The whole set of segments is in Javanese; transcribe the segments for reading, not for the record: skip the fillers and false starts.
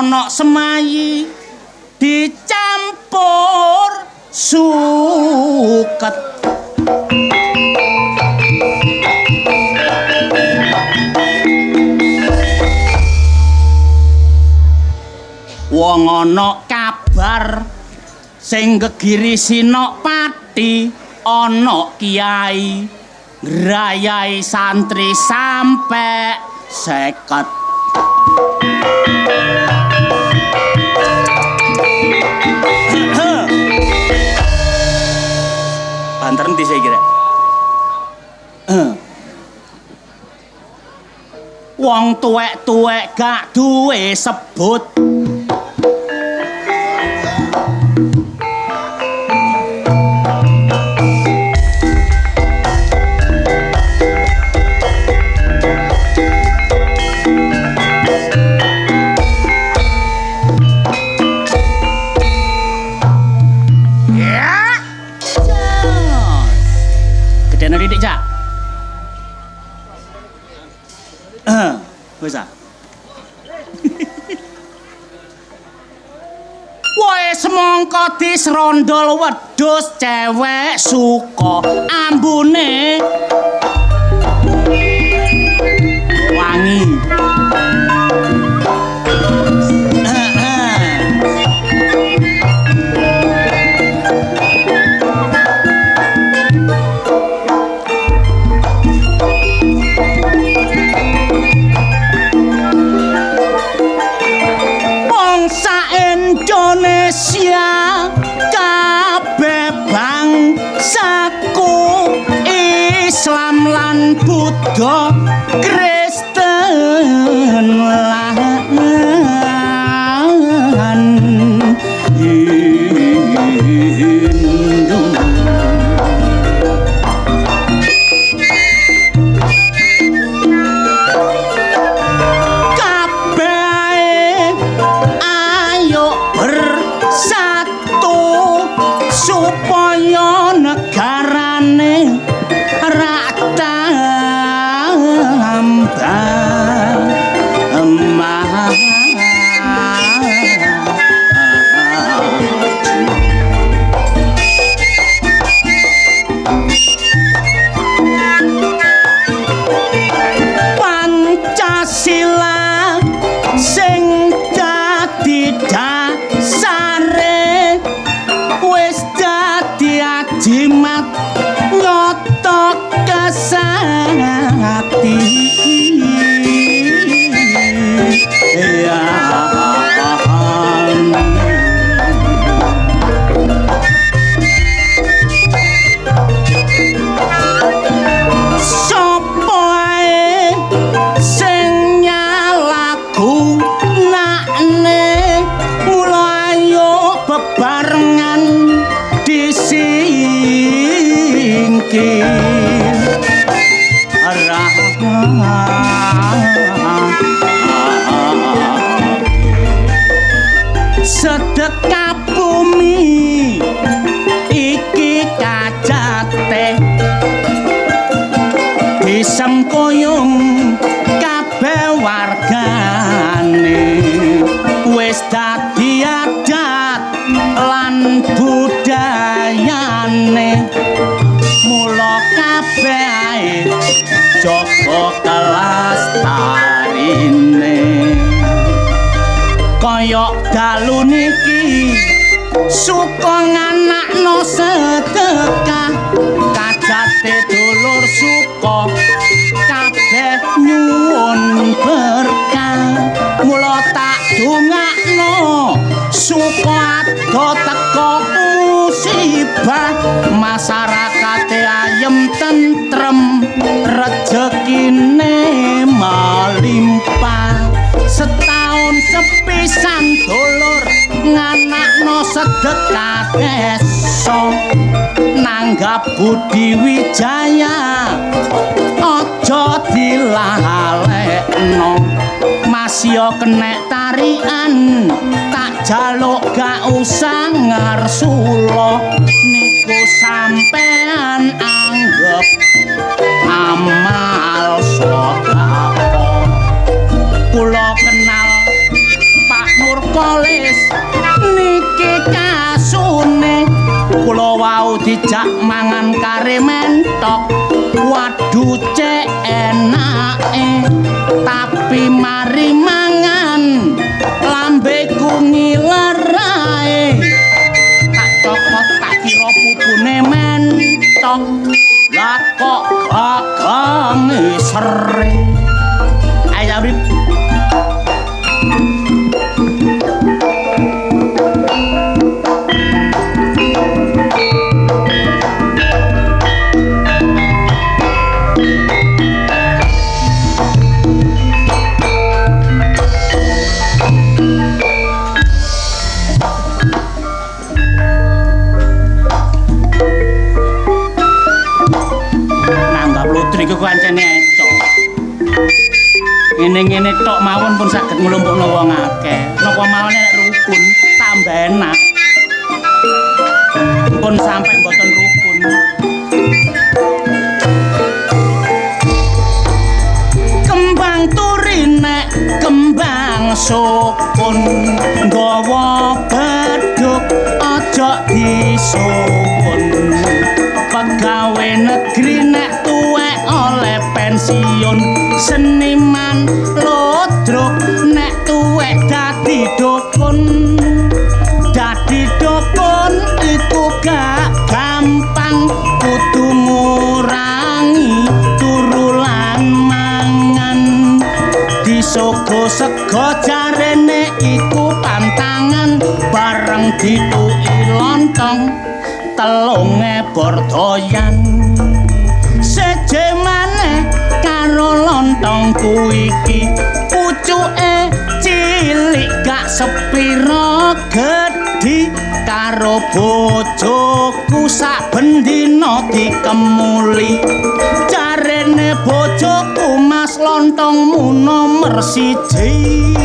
ana semayi dicampur suket. Wong ana kabar sing gegiri Sinopati ana kiai ngrayai santri sampe 50. Banter endi saya kira? Wong tuwek-tuwek gak duwe sebut. Wis ah. Woe semangka disrondol wedhus cewek suka ambune wangi. Indonesia kabeh bangsaku Islam lan Buddha Kristen lan Hindu. Supaya negarane ra tambah emah. Pancasila sing dadi dasare wis dadi ajimat nyoto kesakti. Sopo ae sing nyalahgunakne mula ayo bebarengan disingkir. Sedekah bumi iki kajate disengkuyung kabeh wargane wis dadi adat lan budayane. Mula kabeh ae jaga kelastarine. Kaya dalu niki suka nganakno sedekah kajate dulur suka kabeh nyuwun berkah. Mula tak dongakno suka ado teko musibah masyarakate ayem tentrem rejekine melimpah. Setahun sepisan dulur nganakno sedekah desa nanggap budi wijaya aja dilalekno. Masya kenek tarian tak jaluk gak usah ngarsula niku sampean anggap amal sedekah. Kula kenal Pak Nur tau dijak mangan kare mentok. Waduh cek enake, tapi mari mangan lambeku ngiler ae. Tak cokot tak kira pupune mentok, lah kok gagang sere. Ayo urip. Iku kancene eco. Ngene-ngene tok mawon pun saged nglumpukno wong akeh. Napa mawon nek rukun tambah enak. Pun sampai mboten rukun. Kembang turine, kembang sukun, nggawa beduk aja disukun. Pegawai negeri nek tuwek oleh pensiun, seniman lodruk nek tuwek dadi dukun. Dadi dukun iku gak gampang, kudu ngurangi turu lan mangan. Disogo sego jarene iku pantangan, bareng dituki lontong telunge bordoyan. Seje maneh karo lontongku iki, pucuke cilik gak sepiro gedhi. Karo bojoku saben dina dikemuli, jarene bojoku mas lontongmu nomor 1.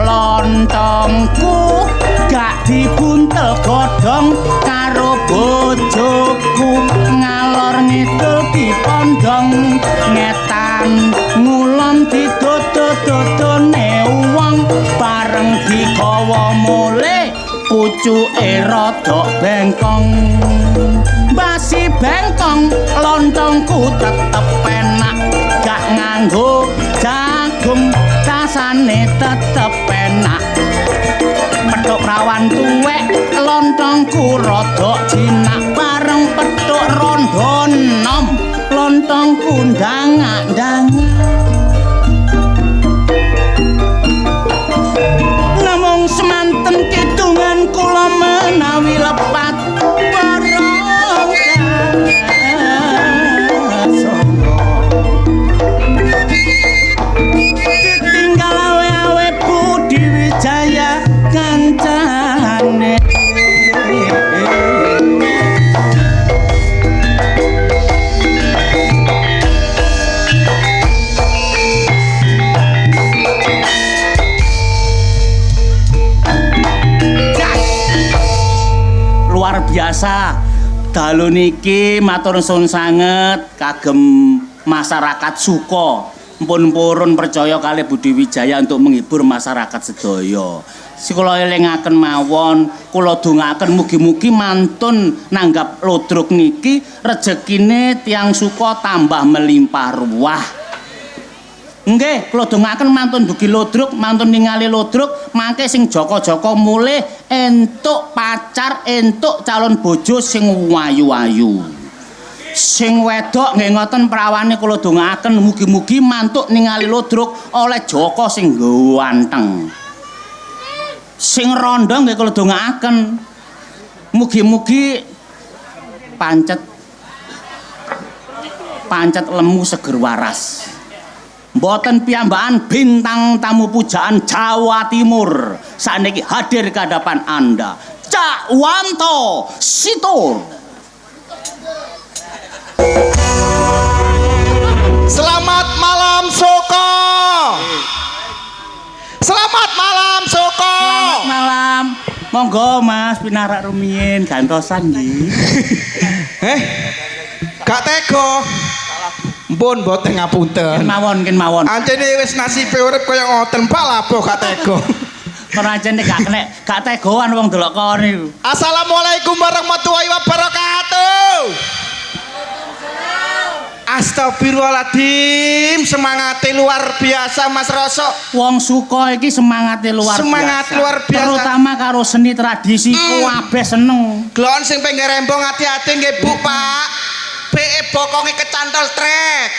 Lontongku gak dibuntel godhong karo bojoku, ngalor ngidul dipondhong, ngetan ngulon didodo-dodone wong, bareng digawa mulih pucuke rada bengkong. Basi bengkong lontongku tetep enak, gak nganggo jagung, rasane tetep enak. Petuk rawan tuwek lontongku rada jinak, bareng petuk rondo enom lontongku ndangak-ndangak. Namung semanten kidungan kula menawi lepat barang ditinggal awe-awe Budi Wijaya kancane. Luar biasa dalu niki matur nuwun sanget kagem masyarakat Suko. Mpun purun percaya kali Budi Wijaya untuk menghibur masyarakat sedaya. Kula elingaken mawon, kula dongaaken mugi-mugi mantun nanggap lodruk niki rejekine tiyang Suko tambah melimpah ruah. Nggih, kula dongaaken mantun dugi lodruk, mantun ningali lodruk, mangke sing joko-joko mulih entuk pacar, entuk calon bojo sing wayu-wayu. Sing wedok nggih ngoten prawane kula dongaaken mugi-mugi mantuk ningali lodruk oleh joko sing ganteng. Sing rondo nggih kula dongaaken mugi-mugi pancet lemu seger waras. Mboten piyambakan bintang tamu pujaan Jawa Timur sakniki hadir ke hadapan Anda, Cak Wanto Situr. Selamat malam Suko. Selamat malam Suko. Selamat malam. Monggo Mas pinarak rumiyin gantosan nggih. Gak tega. Mpun mboten ngapunten. Ken mawon. Ancene wis nasibe urip kaya ngoten, Pak labuh gak tega. Kono ancene gak tegoan wong delok kon niku. Assalamualaikum warahmatullahi wabarakatuh. Astagfirullahaladzim, semangate luar biasa Mas Roso. Wong Suko iki semangate Semangat biasa. luar biasa. Terutama karo seni tradisi kabeh seneng. Glon sing pinggir rembong hati-hati nggih Bu Pak. Be bokonge kecantol trek.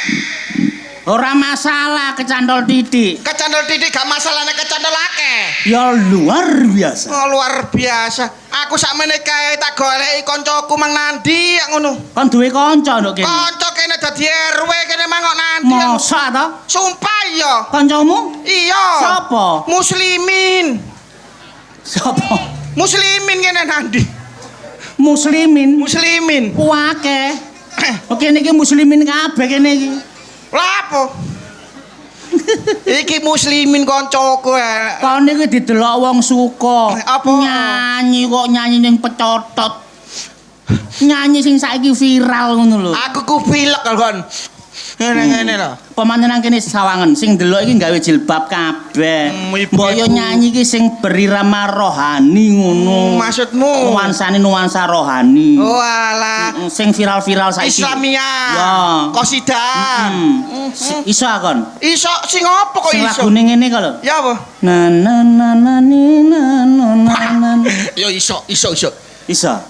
Ora masalah kecantol titik. Kecantol titik gak masalah nek kecantol akeh. Ya luar biasa. Oh, luar biasa. Aku sakmene kae tak goleki kancaku mang nandi ya ngono. Kon duwe kanca nduk kene. Kanca kene dadi RW kene mang kok nandi. Masa to? Sumpah iya. Kancamu? Iya. Sapa? Muslimin. Sapa? Muslimin kene nandi. Muslimin. Muslimin. Wake. Oke niki muslimin kabeh kene iki. Lah apa? Iki muslimin kancaku. Kon niku didelok wong Suko. Apa? Nyanyi kok nyanyi ning pecotot. Nyanyi sing saiki viral ngono lho. Aku ku pilek kon. Ngene lho. Pemantenan kene sawangen sing delok iki gawe jilbab kabeh. Ibu-ibu. Mbok yo nyanyi iki sing berirama rohani ngono. Maksudmu? Nuansa rohani. Oh alah. Sing viral-viral saiki. Islamiyah. Ya. Qasidah. Iso kon. Iso sing apa kok Sing iso? lagune ngene kok lho. Ya apa? Na na na na ni na na na. Ya iso. Iso.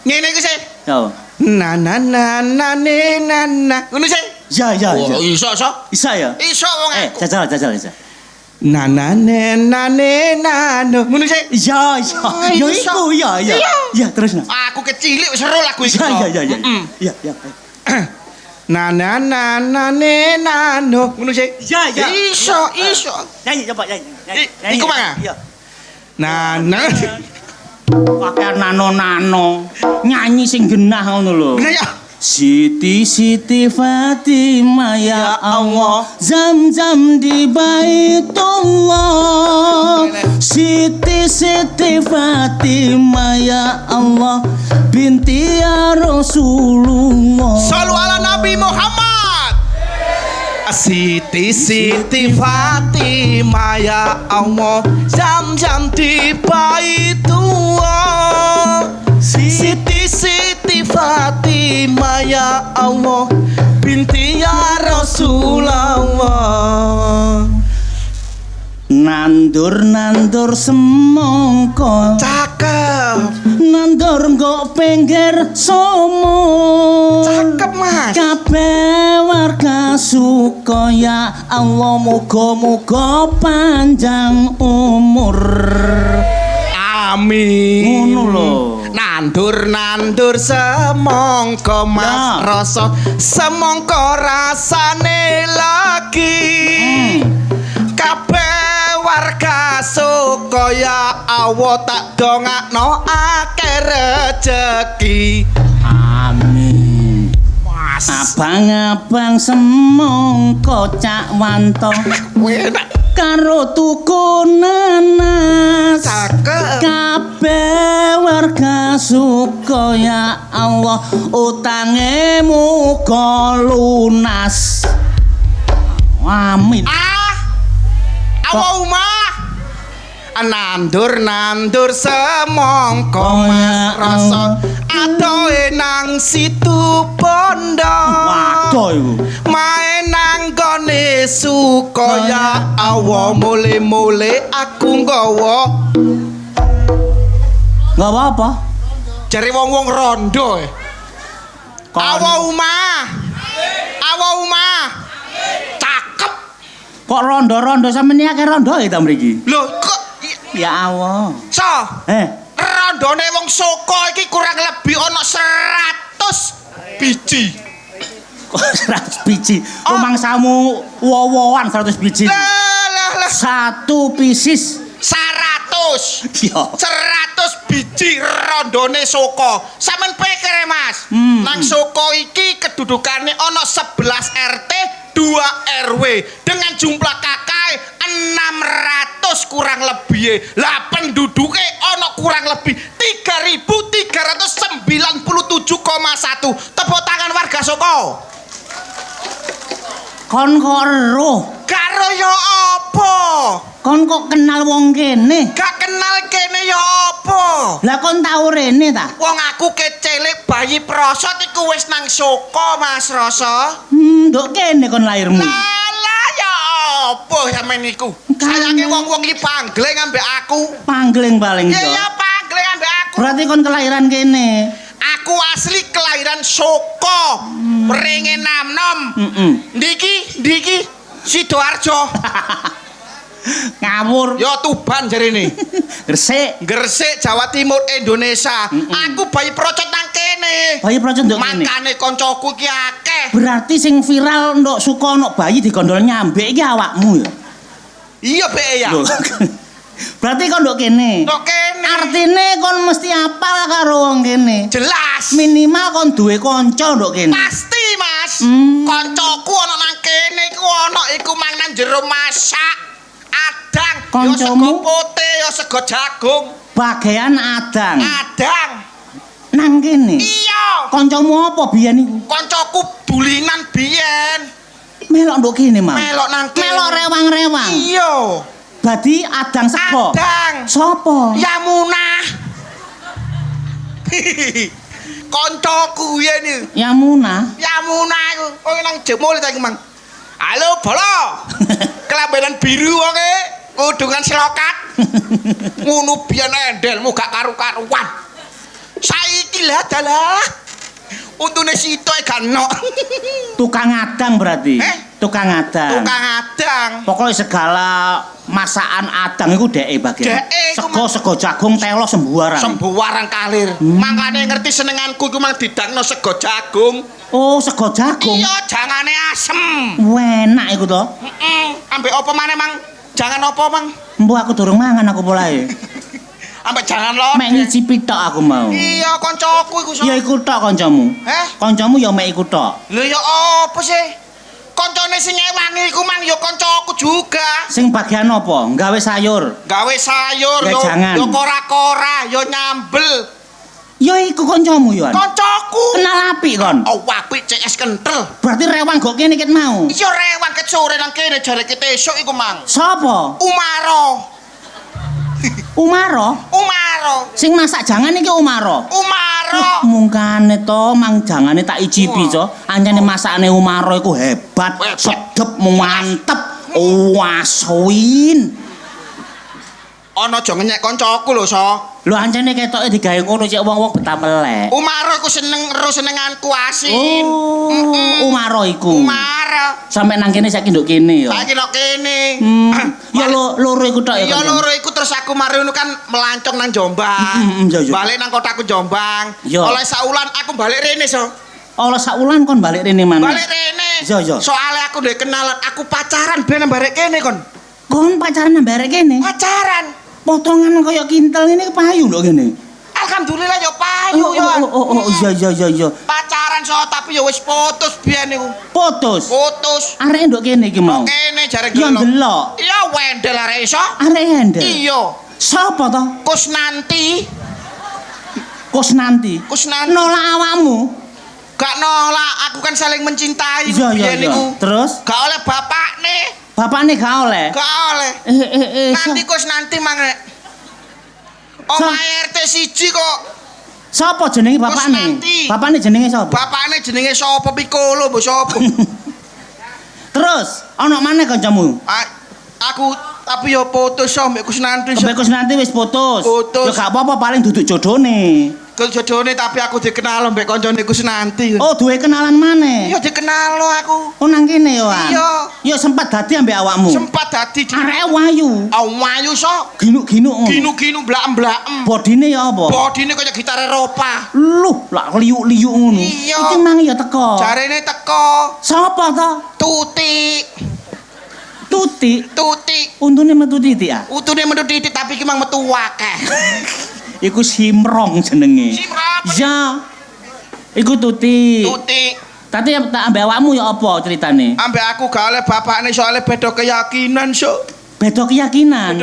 Ngene iki sih. Ya. Na na na na ne na na. Ngono sih. Ya. Iso. Iso ya. Iso wong aku. Jajal. Na na ne na ne na no. Ngono sih. Ya. Yo iso. iku ya. Ya terus nah. Aku kecil wis seru lagu iki. Ya. Na na na na ne na no. Ngono sih. Ya. Iso. Nyanyi coba nyanyi. Iku mana? Iya. Na na. Pakai nano nyanyi sing genah ngono lho. Bener ya? Siti Fatimah ya Allah, Zam-zam di Baitullah. Siti Fatimah ya Allah, binti ya Rasulullah. Sallu ala Nabi Muhammad. Siti Fatimah ya Allah, Zam-zam di Baitullah. Siti Fatimah ya Allah, binti ya Rasulullah. Nandur semongko, Cakep. nandur nggo pinggir sumur. Cakep Mas. Kabeh warga Suko ya Allah, muga-muga panjang umur. Amin. Ngono lho. Nandur semongko Mas Ya. rasa semongko rasane lagi. Kabeh warga Suko ya Allah tak dongakno akeh rejeki. Amin. Mas. Abang-abang semongko cak wanto Enak. karo tuku nanas. Cakep. Kabeh warga Suko ya Allah, utange muga lunas. Amin. Allahumma nandur semongko Mas rasa adohe nang situ bondo. Waduh iku. Main nang gone Suko ya Allah, mule-mule aku nggawa. Enggak apa-apa. Jare wong-wong rondo. Allahumma. Cakep. Kok rondo-rondo sampeyan iki akeh rondo ta mriki? Lho kok Ya Allah. so rondone wong Suko iki kurang lebih ana 100 biji. Kok 100 biji. Rumangsamu wowoan 100 biji. Lah. Satu pisis. 100. Iya. 100 biji rondone Suko. Sampeyan pikir Mas. Nang Suko iki kedudukane ana 11 RT, 2 RW dengan jumlah kakak 600 kurang lebih. Lah penduduke ana kurang lebih 3.397,1. Tepuk tangan warga Suko. Kon kok eruh. Karo ya apa? Kon kok kenal wong kene? Gak kenal kene ya apa? Lah kon tau rene ta? Wong aku kecilik bayi prosot iku wis nang Soko Mas Rasa. Nduk kene kon lairmu. Lah ya apa sampean niku? Sayange wong-wong iki panggling ambek aku. Panggling paling Ya iso. ya panggling ambek aku. Berarti kon kelahiran kene. Aku asli kelahiran Soko. Ringe Namnom. Ndiki Sidoarjo. Ngawur. Yo Tuban jarene. Gresik. Gresik Jawa Timur Indonesia. Aku bayi procot nang kene. Bayi procot nduk kene. Makane koncoku iki akeh. Berarti sing viral nduk suka ana bayi digondol nyambek iki awakmu ya. Iya be ya. Loh. Berarti kon nduk kene. Nduk kene. Artine kon mesti apal karo wong kene. Jelas. Minimal kon duwe kanca nduk kene. Pasti Mas. Koncoku ana nang kene iku ana iku mang nang jero masak. Adang, yo sego Koncomu? putih, yo sego jagung. Bagian adang. Adang. Nang kene. Iya. Kancamu apa biyen iku? Koncoku dulinan biyen. Melok nduk kene, Mam. Melok nang kene. Melok rewang-rewang. Iya. Dadi adang sego. Adang. Sopo? Yamunah. Koncoku yen iki. Yamunah. Yamunah iku. Oh nang jemul ta iku, Mang. Halo, Bolo. Kelambenan biru wonge, kudungan selokat. Ngono biyen endelmu gak karu-karuan. Saiki lah dalah. Untune sitok gak nok. Tukang adang berarti. Tukang adang. Tukang adang. Pokoknya segala masakan adang itu dheke bagian. Dheke iku, Sego jagung telo sembuaran. Sembuaran kalir. Mangkane ngerti senenganku iku mang didangno sego jagung. Oh, sego jagung. Iya, jangane asem. Enak iku to. Ambek apa maneh, Mang? Jangan apa, Mang? Mbok aku durung mangan aku polahe. Ambek jangan lo. Mek ngicipi tok aku mau. Iya, koncoku iku. Ya iku tok kancamu. Kancamu ya mek iku tok. Lho ya apa sih? Koncone sing ngewangi iku mang ya kancaku juga. Sing bagian apa? Gawe sayur. Gawe sayur Gawe jangan. yo kora-kora, yo nyambel. Ya iku kancamu ya. Kancaku. Kenal apik kon. Oh, apik CS kentel. Berarti rewang kok kene ket mau. Iya rewang ket sore nang kene jare ket esuk iku mang. Sopo? Umaro. Umaro? Umaro. Sing masak jangan iki Umaro. Umaro. Mungkane to mang jangane tak icipi to. Ancene masakane Umaro iku hebat, sedep, mantep. Wasuin. Ana aja ngenyek kancaku lho, So. Lho ancene ketoke digawe ngono cek wong-wong betah melek. Umaro iku senenganku asin. Oh, Umaro iku. Umaro. Sampai nang kene saiki nduk kene ya. Saiki nang kene. Ya loro iku tok ya. Iya loro iku terus aku mari ngono kan melancong nang Jombang. Iya. Balik nang kotaku Jombang. Iya. Oleh saulan aku balik rene, So. Allah saulan kon balik rene maneh. Balik rene. Iya. Soale aku ndek kenalan, aku pacaran ben barek kene kon. Kon pacaran nang barek kene. Pacaran. Potongan kaya kintal ngene payu lho kene. Alhamdulillah ya payu ya. Oh, iya. Pacaran So tapi ya wis putus biyen niku. Putus. Putus. Arek nduk kene iki mau. Kene jare Ya ndelok. Iya wendel arek iso. Arek endel. Iya. Sapa to? Kusnanti. Kusnanti. Nolak awakmu. Gak nolak, aku kan saling mencintai. Iya. Terus? Gak oleh bapakne. Bapakne gak oleh. Gak oleh. Nanti Kusnanti mangrek. Omahe RT 1 kok. Sapa jenenge bapakne? Kusnanti. Bapakne jenenge sapa? Bapakne jenenge sapa Piccolo mbok sapa? Terus, ana maneh kancamu? Aku tapi yo putus so mbek Kusnanti. Mbek Kusnanti wis putus. Putus. Ya gak apa-apa paling duduk jodone. Jodone tapi aku dikenal mbek kancane Kusnanti. Oh, duwe kenalan maneh. Iya dikenal aku. Oh nang kene yo. Iya. Ya sempat dadi ambek awakmu. Sempat dadi areke wayu. Wayu so. Ginuk-ginuk. Ginu-ginu blaem-blaem. Bodine ya apa? Bodine kaya gitar Eropa. Luh, lak liuk-liuk ngono. Iya. Iki mang ya teko. Jarene teko. Sapa to? Tuti. Tuti. Untune metu titik ah. Utune metu titik tapi iki mang metu akeh. Iku Simrong jenenge. Ya. Iku Tuti. Tapi tak ambek awakmu ya apa ceritane? Ambek aku gak oleh bapakne soalnya beda keyakinan, So. Beda keyakinan.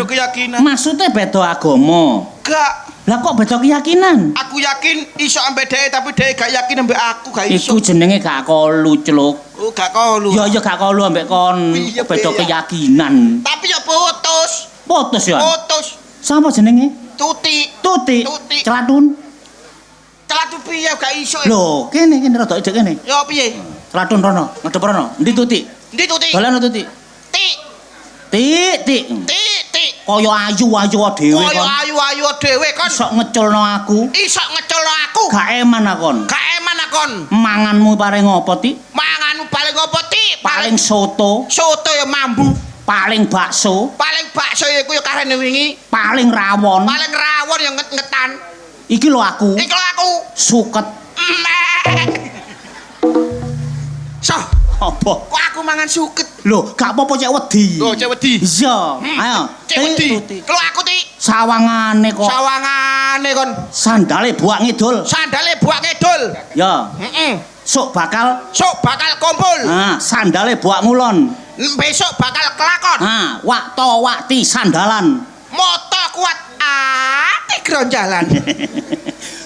Maksudnya beda agama. Gak. Lah kok beda keyakinan? Aku yakin iso ambek dhek tapi dhek gak yakin ambek aku gak iso. Iku jenenge gak kolu, Cluk. Oh, gak kolu. Ya gak kolu ambek kon. Beda keyakinan. Tapi ya putus. Putus ya? Putus. Sapa jenenge? Tuti. Tuti. Tuti. Celatun. Celatu piye gak iso. Lho, kene rada ijek kene. Ya piye? Celatun rono, ngadep rono. Endi Tuti? Endi Tuti? Dolan Tuti. Ti. Ti. Ti. Kaya ayu-ayu dhewe Kaya kon. ayu-ayu dhewe kon. Iso ngeculno aku. Iso ngeculno aku. Gak eman akon. Gak eman akon. Manganmu paling apa, Ti? Manganmu paling apa, Ti? Paling soto, soto ya mambu. paling bakso, Paling bakso ya iku ya karene wingi. paling rawon. Paling rawon ya ngetan. Iki lho aku. Iki lho aku. Suket. So, Apa? kok aku mangan suket? Lho, gak apa-apa cek wedi. Lho, cek wedi. Iya. Ayo. Cek wedi. Tuti. Kalau aku Ti, Sawangane kok. sawangane kon. Sandale buak ngidul. Sandale buak ngidul. Ya. Heeh. Sok bakal. Sok bakal kumpul. Nah, sandale buak ngulon. Besok bakal kelakon. Nah, wakti sandalan. Moto kuat ati gronjalan.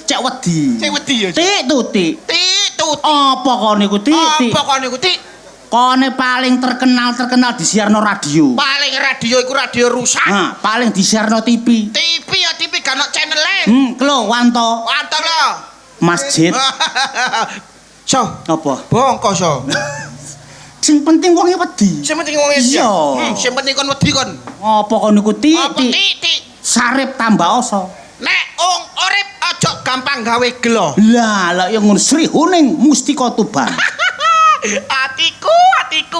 Cek wedi. Cek wedi ya. Ti Tuti. Ti Tuti. Apa kok niku Ti? Apa kon niku Ti? Kone paling terkenal disiarno radio. Paling radio iku radio rusak. Nah, paling disiarno TV. TV ya TV gak ono channel-e. Kelo Wanto. Mantap lho. Masjid. So, Apa? bongko so. Sing penting wonge wedi. Sing penting wong Iya. sing penting kon wedi kon. Apa kok niku Ti? Apa Ti? Sarip tambah oso. Nek wong urip aja gampang gawe gelo. Lah yang ngono Sri Huning Mustika Tuban. Atiku.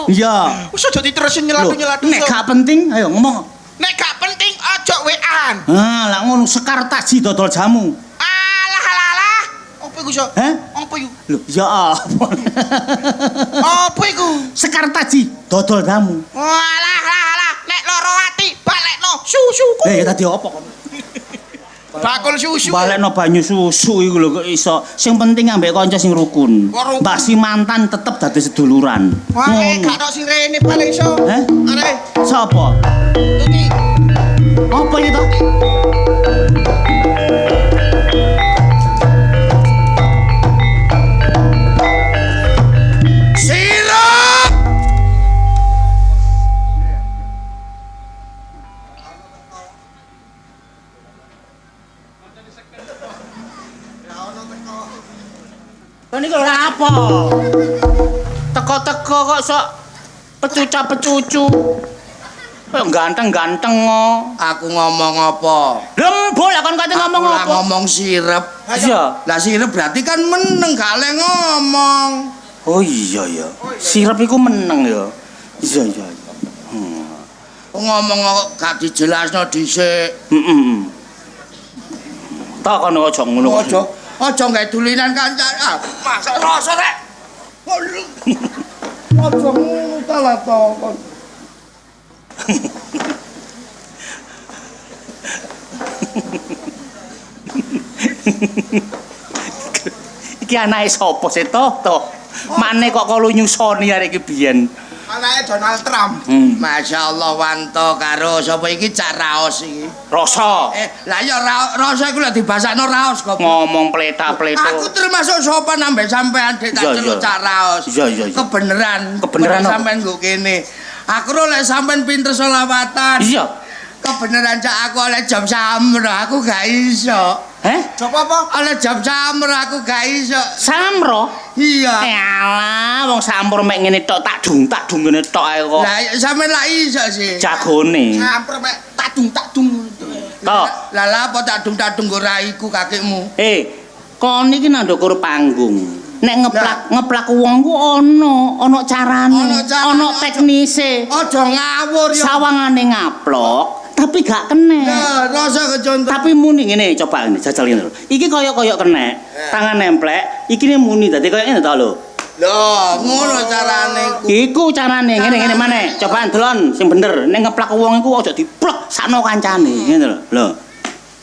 Iya. Wis aja diterusin Loh, nyelatu-nyelatu. nek gak penting ayo ngomong. Nek gak penting aja WA-an. Lah ngono Sekar Taji dodol jamu. Alah. Apa iku so? Heh? Apa iku? Loh, ya ampun. Apa iku? Sekar Taji dodol jamu. Alah. Nek loro ati balekno susuku. Ya tadi apa kok? Bakul susu. Balekno banyu susu iku lho kok iso. Sing penting ambek kanca sing rukun. Kok rukun? Mbak si mantan tetep dadi seduluran. Wah, Ngono. gak ono sing rene paling iso. Heh? Are, Sapa? Tuti. Apa iki to? Sirup. Kan iki lho apa? Teko-teko kok sok pecuca-pecucu. Kok ganteng-ganteng kok. Aku ngomong apa? Lembul lah kan kate ngomong Aku lah apa? ngomong sirep. Iya. Lah sirep berarti kan meneng gak le ngomong. Oh iya ya. Sirep iku meneng ya. Iya. Ngomong kok gak dijelasno dhisik. Heeh. Tak kan aja ngono. Aja gawe dulinan kancan. Ah, masak rasa rek. Aja ngono ta lah to. Iki anake sapa sih to? Mane kok kalau nyusoni arek iki biyen. Anake Donald Trump. Masya Allah Wanto karo sapa iki cak raos iki. Rasa Lah ya rasa iku lek dibasakno raos kok. ngomong pleta-pleto. Aku termasuk sopan ambek sampean Dik tak Iya, celuk iya. cak raos. Iya. Kebeneran. Kebeneran apa? Sampean nggo kene. Aku ro lek sampean pinter selawatan. Iya. Kebeneran cak aku oleh jam samro aku gak iso. Coba apa? Oleh jam samro aku gak iso. Samro. Iya. Alah, wong sampur mek ngene tok tak dung ngene tok ae kok. Lah sampean lak iso sih. Jagone. Campur mek tadung. Tok. Lah apa tak dung nggo raiku kakekmu. Kon iki nang ndukur panggung. Nek ngeplak wong ku ana carane, ana teknise. Aja ngawur ya. Sawangane ngaplok, tapi gak kena. Ya, rasa kecontoh. Tapi muni ngene, coba ngene, jajal ngene lho. Iki kaya kena, tangan nemplek, iki muni dadi kaya ngene to lho. Loh, ngono carane iku. Iku carane ngene maneh. Cobaan delon sing bener. Nek ngeplak wong iku aja diplek sakno kancane, ngene lho.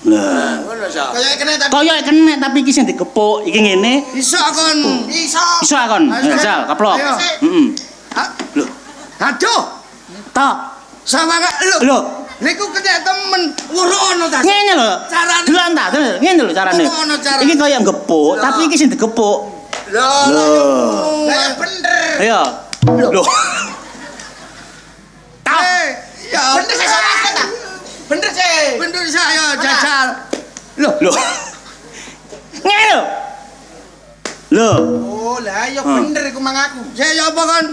Lah. Ngono sa. Kaya kene tadi. Kaya kena tapi iki sing digepuk, iki ngene. Iso kon. Iso akon. Jajal kaplok. Ayo. Heeh. Lho. Aduh. Tok. Sama gak lho. Lho, Niku kena temen wurono ta. ngene lho. Carane. Delan ta, ngene lho carane. Ngono carane. Iki kaya gepuk, tapi iki sing digepuk. Loh. Lah bener. Ayo. Lho. Ya. Bener sesuk ta. Bener sih. Bener saya jajal. Loh, Lho. Ngene lho. Lho. Oh, lah ya bener iku mang aku. saya apa kan?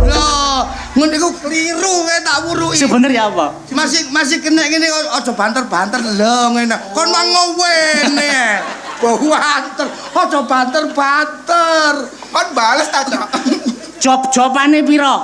Loh, ngono iku keliru kae tak wuruki. Sebener ya apa? Masih kena ngene aja banter-banter lho ngene. Kon mang ngowene. Banter, aja banter-banter. Kon bales ta, Cok? Job-jobane piro?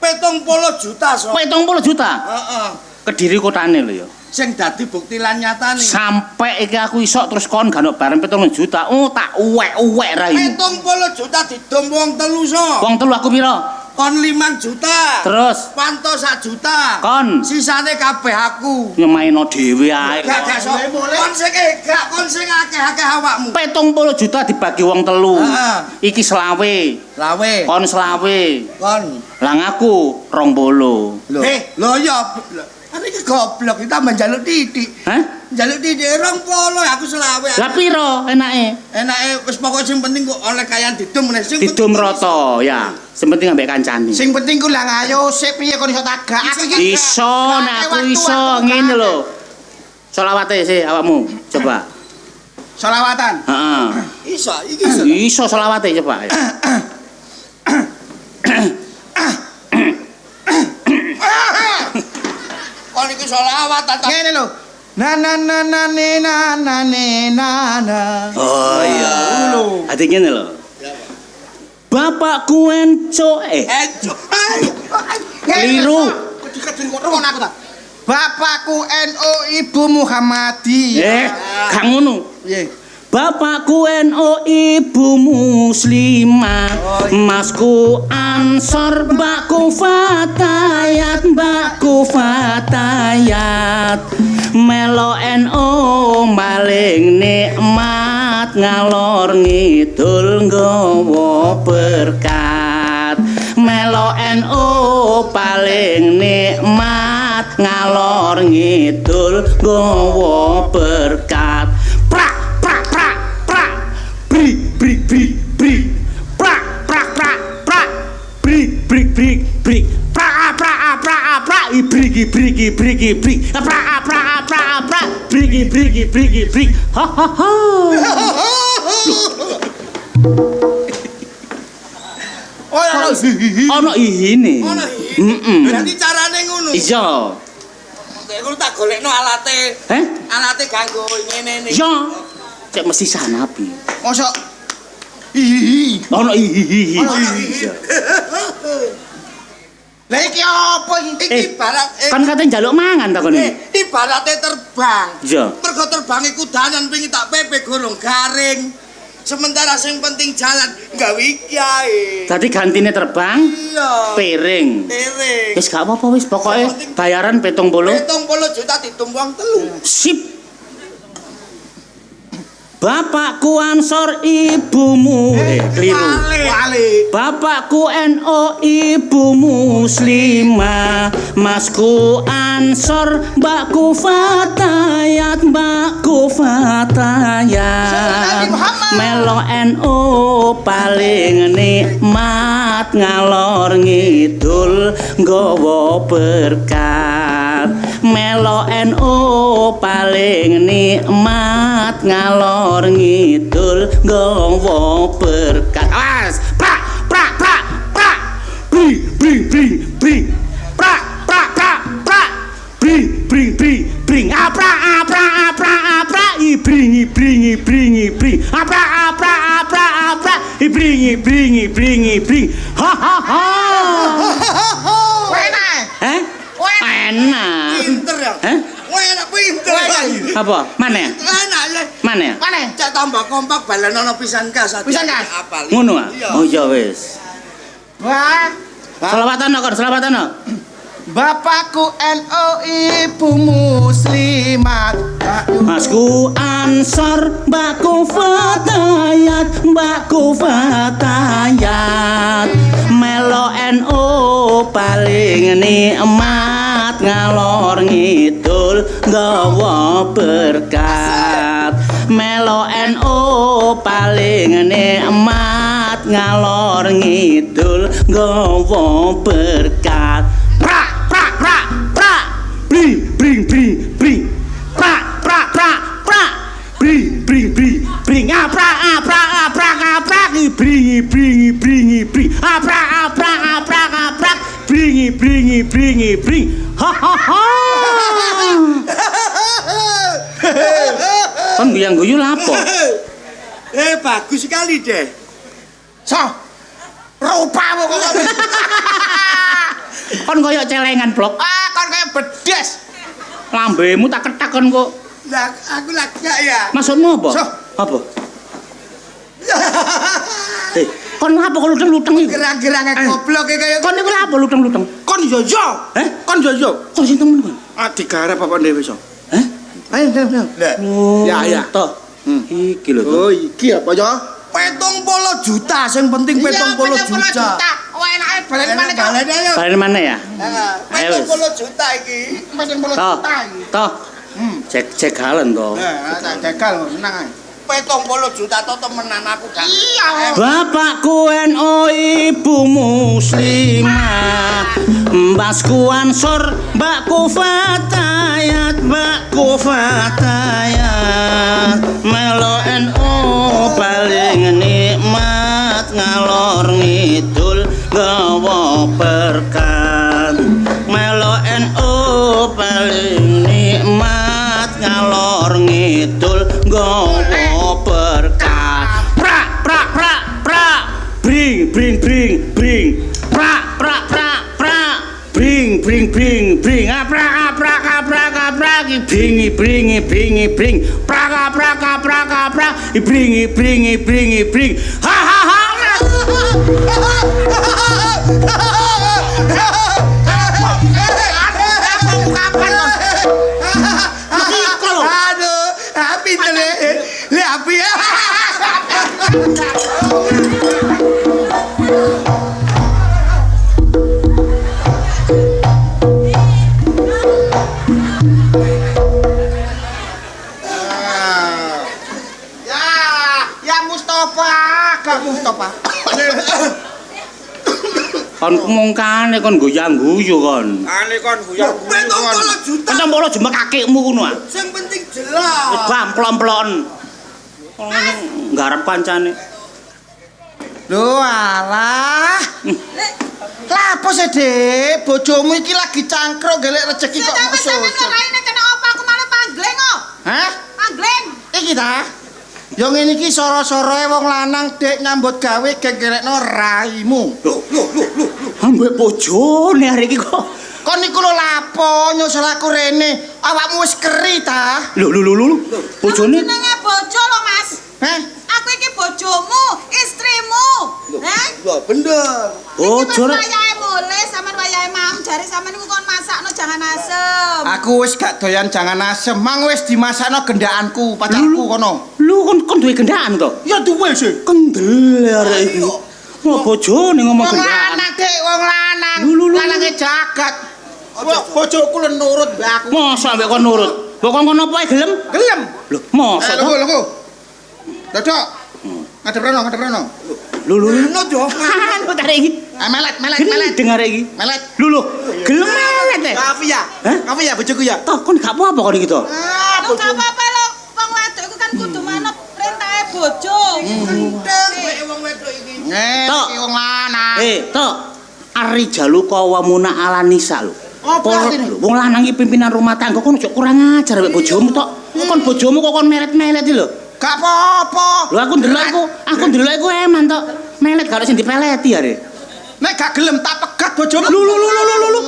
70 juta so. 70 juta. Heeh. Kediri kotane lho ya. Sing dadi bukti lan nyatane. Sampai iki aku iso terus kon gak ono bareng 70 juta. Oh, tak uwek-uwek ra iki. 70 juta didom wong telu so. Wong telu aku piro? Kon 5 juta. Terus Panto 1 juta. kon Sisane kabeh aku. nyemaino dhewe ae. Gak so. Kon sing akeh-akeh awakmu. 70 juta dibagi wong telu. Heeh. Iki selawe. Lawe. Kon selawe. Kon. Lah ngaku 20. Lho. Lho ya. Ari iki goblok kita menjaluk titik. Hah? Njaluk titik 20 aku selawe. Lah piro enake? Enake wis pokoke sing penting kok oleh kayan didum meneh sing Didum rata ya. Sing penting ambek kancane. Sing penting ku lah ayo sik piye kon iso tagak. Aku iki Iso nek aku iso ngene lho. Selawate sih awakmu. Coba. selawatan. Heeh. iso iki iso. Iso selawate coba. Kon iki selawat ta. Ngene lho. Na na na na ne na na ne na na. Oh iya. Lho. Ati ngene lho. Bapakku enco Ejo. keliru. Dikadin kok aku ta. Bapakku NU, Ibu Muhammadi. Gak ngono. Piye? Bapakku NU, ibu muslimah, masku ansor, mbakku fatayat, melo NU maling nikmat, ngalor ngidul nggawa berkat. Melo NU paling nikmat, ngalor ngidul nggawa berkat. Ono ihine. Ono Heeh. Berarti carane ngono. Iya. Iku tak golekno alate. Heh? Alate kanggo ngene iki. Iya. Cek mesti sanapi. Mosok hihi. Ono ihihi. Lah iki apa iki? Iki ibarat Kan katanya njaluk mangan ta kon iki. ibarate terbang. Iya. Mergo terbange kudanan pengen tak pepe gorong garing. Sementara sing penting jalan gawe iki ae. Tadi gantine terbang, Iya. piring. Piring. Wis gak apa-apa wis, pokoke bayaran 70. 70 juta ditumpang telu. Sip. Bapakku ansor ibumu keliru. Wale. Bapakku NU ibu muslimah, masku ansor, mbakku fatayat, melo NU paling nikmat, ngalor ngidul nggawa berkat. Melo NU paling nikmat, ngalor ngidul nggawa berkat. Awas, prak bring ha ha ha. Enak. Heh? Enak. Pinter ya. Heh? Enak pinter. Apa? Mana ya? Enak ya. Mana ya? Mana? Cak tambah kompak balen ana pisan gas. Pisan gas? Apal. Ngono ah? Iya. Oh iya wis. Wah. Selawatan kon, selawatan. Bapakku NU, Ibu muslimat. Masku ansor, mbakku fatayat, melo NU paling nikmat, ngalor ngidul nggawa berkat. Melo NU paling nikmat, ngalor ngidul nggawa berkat. Bring bring, prak, prak, prak, prak. Bring, aprak, aprak, aprak, aprak. Bring, aprak, aprak, aprak, aprak. Bring. Ha ha ha. Kan guyang-guyu lapo? Bagus sekali deh. So, rupamu kok. Kon kaya celengan blok. Kon kaya bedes. Lambemu tak ketak kon kok. Lah aku lagi ya. Maksudmu apa? So. Apa? Kon ngapa kok luteng-luteng iki? Gerang-gerangnya goblok kaya Kon niku lha apa luteng-luteng? kon yo. Kon yo. Kon sing temen kon. Digarap apa dhewe so? Hah? Ayo. Oh, Ya. Toh. Iki lho. Oh, iki apa yo? 70 juta, sing penting 70 juta. Oh, enake balen maneh kok. Balen ayo. Balen mana ya? Ayo, 70 juta iki. 40 Toh. juta iki. Toh. Cek halen toh. Tak gagal seneng ae. 70 juta to temenan aku gak. Iya. Bapakku NU, ibu muslimah, mbasku Ansor, mbakku Fatayat, melo NU paling nikmat, ngalor ngidul gawa berkah. Melo NU paling nikmat, ngalor ngidul gawa berkah. Prak bring prak bring aprak bring ha ha ha. Aduh, api tele. Le api ya. Ya Mustafa, gak Mustafa. Kon mungkane kon goyang-guyu kon. Ane kon guyang. 70 juta. Kan mbok jembek kakekmu ngono ah. Sing penting jelas. Gamplon-plon. Nggarep kancane. Lho alah. Lah apa sih, Dik? Bojomu iki lagi cangkruk golek rezeki kok Sampe musuh. ngaraine kena apa aku malah panggleng kok. Hah? Panggleng. Iki ta? Yo ngene iki soro-soroe wong lanang Dik nyambut gawe gegerekno raimu. Ambek bojone arek iki kok. Kon niku lho lapo nyusul aku rene? Awakmu wis keri ta? Lho. Bojone Jenenge bojo lho, Mas. Heh? Aku iki bojomu, istrimu. Heh? Wah, bener. bojo rek. Wayahe mulih sampean wayahe mam jare sampean niku kon masakno jangan asem. Aku wis gak doyan jangan asem, mang wis dimasakno gendakanku, pacarku kono. Lu kon duwe gendaan to? Ya duwe sih. Kendel arek iki. Wah bojone ngomong Wong gendaan. lanang, Dik, wong lanang. Lu. Lanange jagat. Wah, bojoku lu nurut mbak aku. Mosok ambek kon nurut. Kok kon ngono apa gelem? Gelem. Lho, mosok to? Lho. Dodok. Ngadep rono. Lho. Ono yo. Anu arek iki. Melet. Gendeng arek iki. Melet. Lho. Gelem melet e. Kafe ya. Hah? Kafe ya bojoku ya. Toh kon gak apa-apa kon iki to. Lu gak apa-apa lho. Wong wedok iku kan kudu manut perintahe bojo. Gendeng nek wong wedok iki. Tok. Iki wong lanang. Tok. Ari jalu kawamuna ala nisa lho. Apa artine? Wong lanang iki pimpinan rumah tangga kon ojo kurang ajar mek bojomu tok. Kon bojomu kok kon melet-melet iki lho. Gak apa-apa. Lho aku ndelok iku eman tok. Melet gak sing dipeleti are. Nek gak gelem tak pegat bojomu. Lho.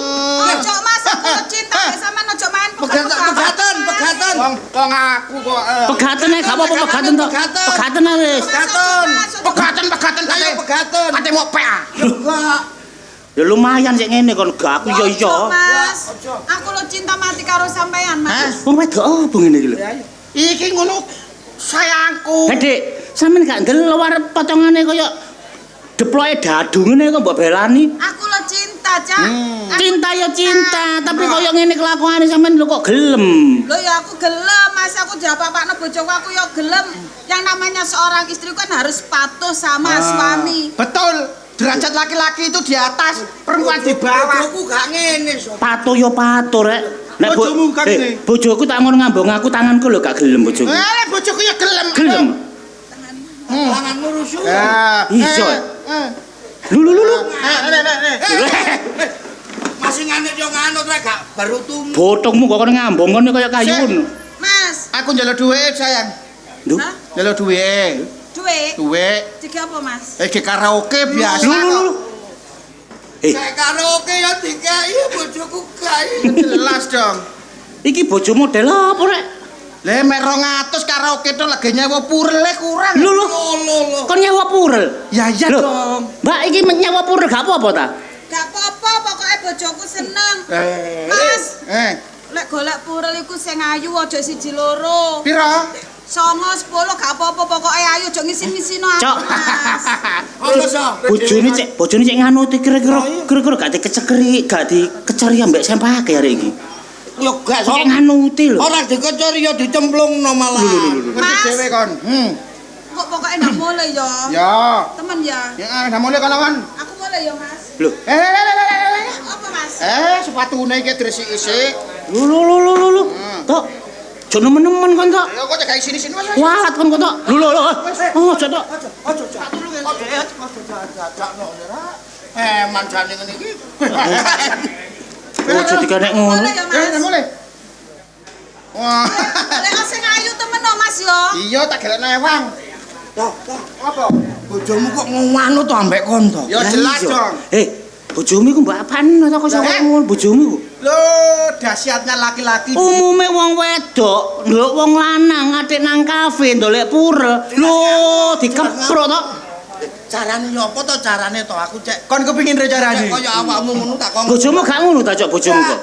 Ojo Mas, aku cinta sampean ojo main Pegatan. Wong aku kok. Pegaten ae gak apa-apa pegaten tok. Pegaten ae wis. Pegaten Ayo pegaten. Kate mau PA. Enggak. Ya lumayan sik ngene kon gak aku ya iya. Mas, aku lo cinta mati karo sampean, Mas. Wong wedok apa ngene iki lho? Iki ngono sayangku. Lah Dik, sampean gak ndelok arep potongane kaya deploke dadu ngene kok mbok belani. Aku lo cinta, Cak. Cinta ya cinta, tapi kaya ngene kelakuane sampean lho kok gelem. Lo ya aku gelem, Mas. Aku diapa-apakno bojoku aku ya gelem. Yang namanya seorang istri kan harus patuh sama suami. Betul. Derajat laki-laki itu di atas, perempuan di bawah. Bojoku gak ngene so. Patuh ya patuh rek. Bojomu kan iki. Bojoku tak ngono ngambung aku tanganku lho gak gelem bojoku. Lah bojoku ya gelem. Gelem. Tanganmu rusuh. Ya. Iso. Lu. Masih nganut yo nganut rek gak berutung. Botongmu kok ngambung kene kaya kayu. Mas, Aku njaluk duit sayang. Lho. hah? Njaluk duit. Duit? Duit. Tiga apa, Mas? Iki karaoke biasa. Lu. Kayak karaoke ya dikai bojoku gawe. Jelas dong. Iki bojo model apa rek? Le mek 200 karaoke tok lagi nyewa purle kurang. Lho. Lolo. Kon nyewa purel. Ya iya Lho, dong. Mbak iki nyewa purel gak apa-apa ta? Gak apa-apa, pokoknya bojoku seneng. Eh. Mas, Eh. lek golek purel iku sing ayu aja siji loro. Piro? 9, 10 gak apa-apa, pokoknya ayu aja ngisin-ngisino aku, Cok. Mas. Ono so. Bojone cek nganu kira-kira gak dikecekeri, gak dikecari ambek sempake arek iki. Yo gak so. Cek nganuti lho. Ora dikecor yo dicemplungno malah. Ngerti Mas. dhewe kon. Kok pokoknya ndak mulai ya. Ya. Temen ya. Ya ndak mulai kono kon. Aku mulai ya, Mas. Lho. Apa, Mas? Sepatune iki dresik-isik. Lho. Tok. Cok nemen-nemen kon tok. Ya kok cek sini-sini Mas. Walat kon tok. Lho. Oh, cok tok. Ojo jajakno ora. Manjane ngene iki. Ojo dikanek ngono. Mulai ya, Mas. Mulai. Wah. Lek sing ayu temen no, Mas yo. Iya tak gelekno ewang. Toh, Apa? bojomu kok ngono to ambek kon to. Ya jelas dong. Bojomu iku mbak apaan to kok sampe ngono bojomu iku? Loh, dahsyatnya laki-laki. Umume wong wedok, ndelok wong lanang ngatik nang kafe ndolek purel. Lho, dikeprok to. Carane yo apa to carane to aku cek. Kon kepengin re carane. Kaya awakmu ngono tak kok. Bojomu gak ngono ta, Cok, bojomu kok.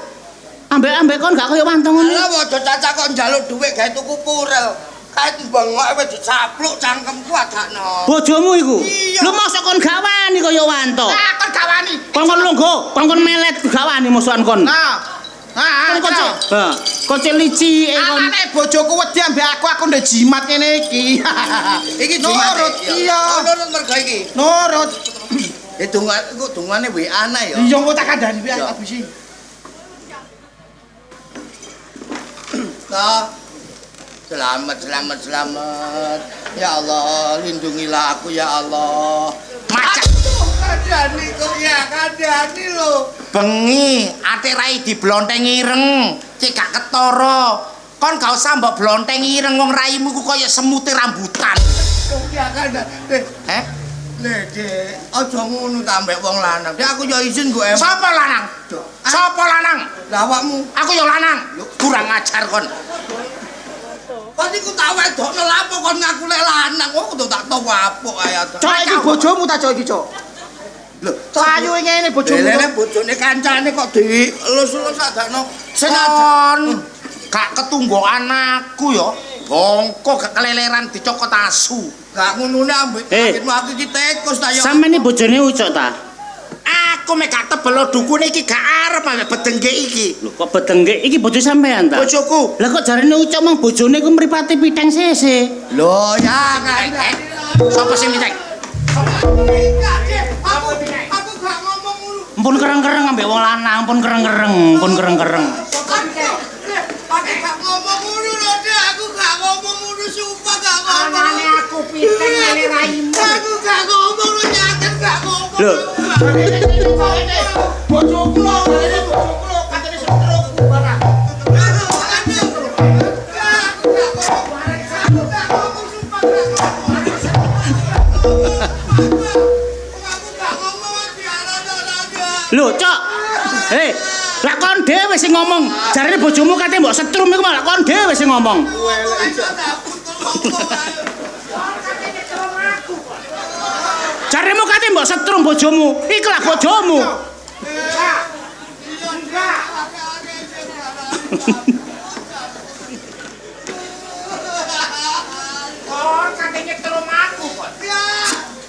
Ambek kon gak kaya wantong ngono. Lah ojo cacak kok njaluk dhuwit gawe tuku purel. Kae bengok wis dicapluk cangkemku agakno. Bojomu iku. Iya. Lho mosok kon gak wani kaya wantok. Ah, kon gawani. Kon lungguh, kon melet gak wani musuhan kon. Kon kon lici kon. Anane bojoku wedi ambek aku ndek jimat ngene iki. Iki nurut. Iya. Nurut mergo iki. Nurut. Dungane WA ana ya. Iya kok tak kandhani wae abisi. Toh. Selamat. Ya Allah, lindungilah aku ya Allah. Macak. Kadani kok ya, kadani lho. Bengi, ate rai diblontengi ireng, cek gak ketara. Kon gak usah mbok blontengi ireng wong raimu ku kaya semute rambutan. Kok ya kadani. Heh? Dek, aja ngono ta ambek wong lanang. Dek aku ya izin go em. Sapa lanang? Sapa lanang? Lah awakmu. Aku ya lanang. Kurang ajar kon. Kon iku tak wedokno lapo kon ngaku lek lanang. Kok kudu tak tau apuk ae. Cok iki bojomu ta cok iki cok? Lho, Sayu ngene bojomu. lele bojone kancane kok dielus-elus sakdakno. Kon gak ketunggo anakku ya. Bongko gak keleleran dicokot asu. Gak ngunune ambek ngitmu aku iki tekus ta ya. Sampeyan iki bojone ucok ta? Aku mek gak tebel dukune iki gak arep ambek bedengge iki. Lho kok bedengge iki bojo sampean ta? Bojoku. Lah kok jarene ucok mang bojone ku mripate piteng sese. Lho ya kan. Sapa sing miteng? Aku gak ngomong ngono. Ampun kereng-kereng ambek wong lanang, ampun kereng-kereng. Aku gak ngomong ngono lho, Dek. Aku gak ngomong ngono, sumpah gak ngomong. Anane aku piteng lele raimu. Aku gak ngomong lho, nyatet gak ngomong. Lho. Bojoku lho, katene setruk barang. Lho, Cok. Lah kon dhewe sing ngomong. Jarene bojomu kate mbok setrum iku malah kon dhewe sing ngomong. Jaremu kate mbok setrum bojomu. Iku lah bojomu.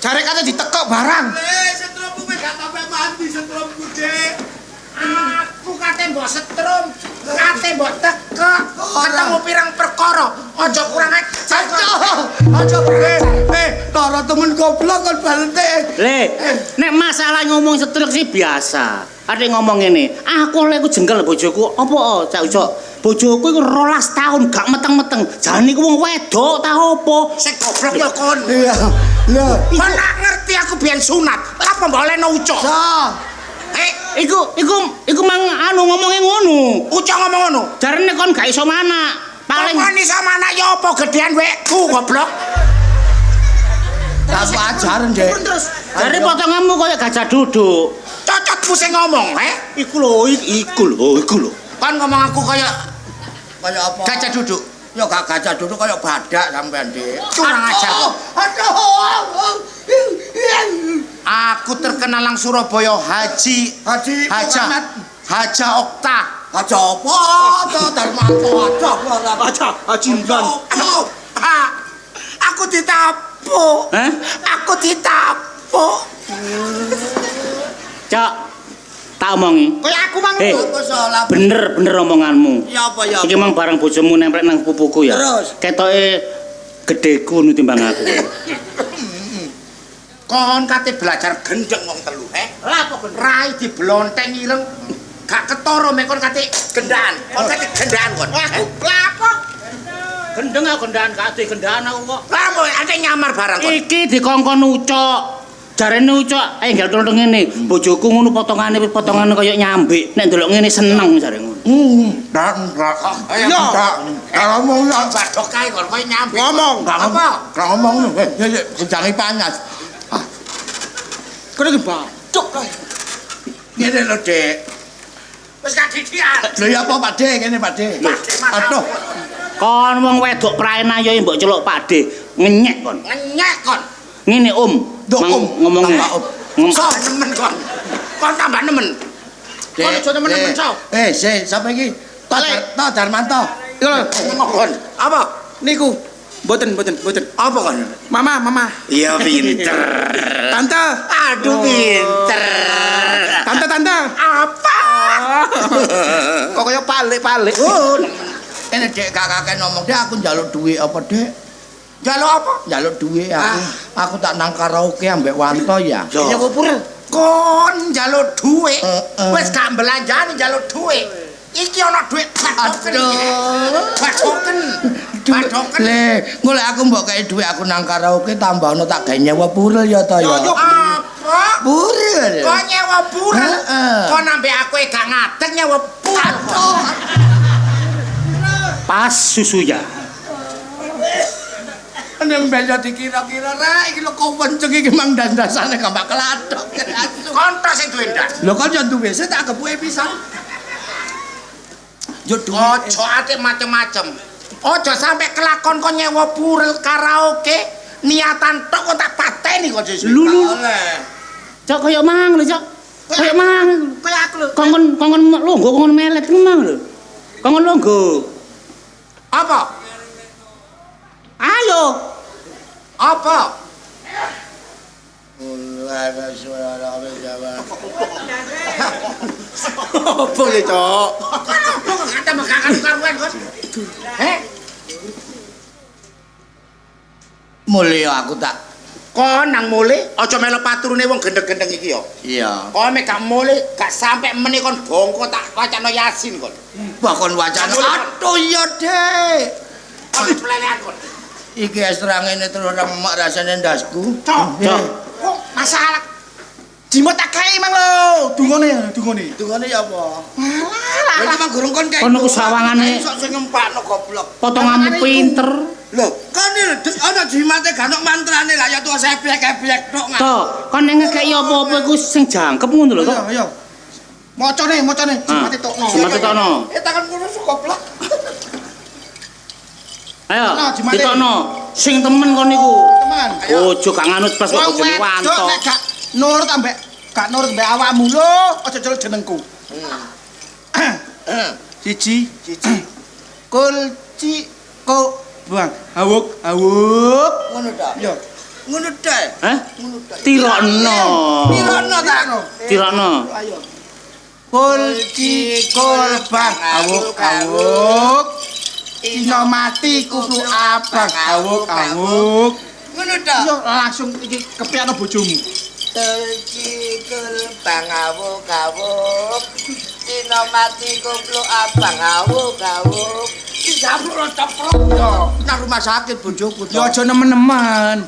Jare kate ditekok barang. Setrumku gak sampai mati setrumku, Dek. Aku kate mbok setrum, kate mbok tekok. Ketemu pirang perkara. Aja kurang ajar. Aja. To lara temen goblok kon balente. Nek masalah ngomong setruk sih biasa. Ada ngomong ngene, aku lek jengkel bojoku, apa Cak Ucok? Bojoku iku 12 tahun gak meteng-meteng. Jane iku wong wedok ta opo? Sing goblok ya kon. Iya. Lho, Kon nak ngerti aku biyen sunat. Apa mboleno Ucok? sa. Iku mang anu ngomongnya ngono. Ucok ngomong ngono. Jarene kon gak iso mana. Paling Kon iso mana ya apa gedean wekku goblok. Aku ajaran, Dek. Terus jare potonganmu koyo gajah duduk. cocotmu sing ngomong, Iku lho. Kon ngomong aku kaya Kaya apa? gajah duduk. Ya gak gajah duduk kaya badak sampean, Dik. Kurang ajar kok. Aduh. Aku terkenal lang Surabaya Haji Muhammad. Haja Okta. Aja apa? Darmanto aja. Haji Imran. Aku ditapuk. Hah? Aku ditapuk. Cak, tak omongi. Kaya aku mang Apa salah? Bener omonganmu. Ya apa ya? Iki mang barang bojomu nempel nang pupuku ya. Terus? Ketoke gedeku nu timbang aku. Kon kate belajar gendeng wong telu, Lah apa kon rai diblonteng ireng. Gak ketara mek kon kate gendaan. Kon kate gendaan kon. Aku lah apa? Gendeng aku gendaan gak ade gendaan aku kok. Lah apa ate nyamar barang kon. Iki dikongkon Ucok. Jarene Ucok, enggak tolong ngene. Bojoku ngono potongane kaya nyambik. Nek ndelok ngene seneng jare ngono. Ndak. Ayo. Ndak. Ngomong ya. Badok kae kon koyo nyambik. Ngomong. Apa? Gak ngomong. Ya kejangi panas. Kene ki badok kae. Ngene lho, Dik. Wis gak didian. Lho ya apa Pak De ngene Pak De. Aduh. Kon wong wedok praena ya mbok celuk Pakde. Ngenyek kon. Ngenyek kon. Ngene Duh, ngomongnya. tambah So nemen kon. Kon tambah nemen. Kon aja nemen-nemen so. Sapa iki? Balik. Darmanto. Iku lho, kon. Apa? Niku. Mboten. Apa kon? Mama. Iya pinter. Tante. Aduh pinter. Tante. Apa? Kok kaya palik-palik. Oh. Ini Dek kakak ngomong, Dek aku njaluk duit apa, Dek? Njaluk apa? Njaluk duit aku. Aku tak nang karaoke ambek Wanto ya. Ya kupur. Kon njaluk dhuwit. Heeh. Wis gak belanjani njaluk dhuwit. Iki ana dhuwit badoken. Badoken. Le, golek aku mbok kei duit aku nang karaoke tambahno tak gawe nyewa purel ya ta ya. Apa? Purel. Kok nyewa purel? Heeh. Kon ambek aku gak ngadeg nyewa purel. Pas susu ya. Nembel yo dikira-kira rek iki lho kok wenceng iki mang dandasane gampang keladok. Kon tok sing duwe ndas. Lho kok yo duwe sik tak kepuke pisan. Yo duwe. Ojo ate macem-macem. Ojo sampe kelakon kon nyewa purel karaoke niatan tok kon tak pateni kok sesuk. Lulu. Cok kaya mang lho, Cok. Kaya mang. Kaya aku lho. Kongkon longgo kongkon melet ku mang lho. Kongkon longgo. Apa? Ayo. Apa? Apa ya, Cok? Kok kata mekakan karuan kon? Mulya aku tak. Kon nang mule aja melu paturune wong gendeng-gendeng iki yo. Iya. Kon mek gak mule gak sampe meneh kon bongko tak wacana Yasin kon. Wah kon wacana. Aduh ya, Dek. Kon plelean kon. Iki es terang ini terus remek rasane ndasku. Cok. Kok masalah Jimot tak kae mang lho. Dungane. Dungane ya apa? Lah iki mang gurung kon kae. Kono ku sawangane Sok sing ngempakno goblok. potonganmu pinter. Lho, kan ana jimate gak ono mantrane lah ya tuwa seblek-eblek tok. To, kon nek ngekeki apa-apa iku sing jangkep ngono lho, to. Ayo. Mocone jimate tokno. Jimate tokno. Tangan kulo goblok. Ayo, Jimate. ditokno. Sing temen kon niku. Teman. Ojo gak nganut pas kok bojone Wanto. Nek gak nurut ambek awakmu lho, aja celuk jenengku. Siji. Kulci kok buang. Awuk. Ngono ta? Yo. Ngono ta. Hah? Tirokno. Pirana ta ngono? Tirokno. Ayo. Kulci bang. Awuk. Ino mati kudu abang. Awuk. Ngono tok. Yo langsung iki kepiyano bojomu. Tercikul bang awuk-awuk. Dina mati kupluk abang awuk-awuk. Dijabluk ceplok yo. Nang rumah sakit bojoku to. Yo aja nemen-nemen.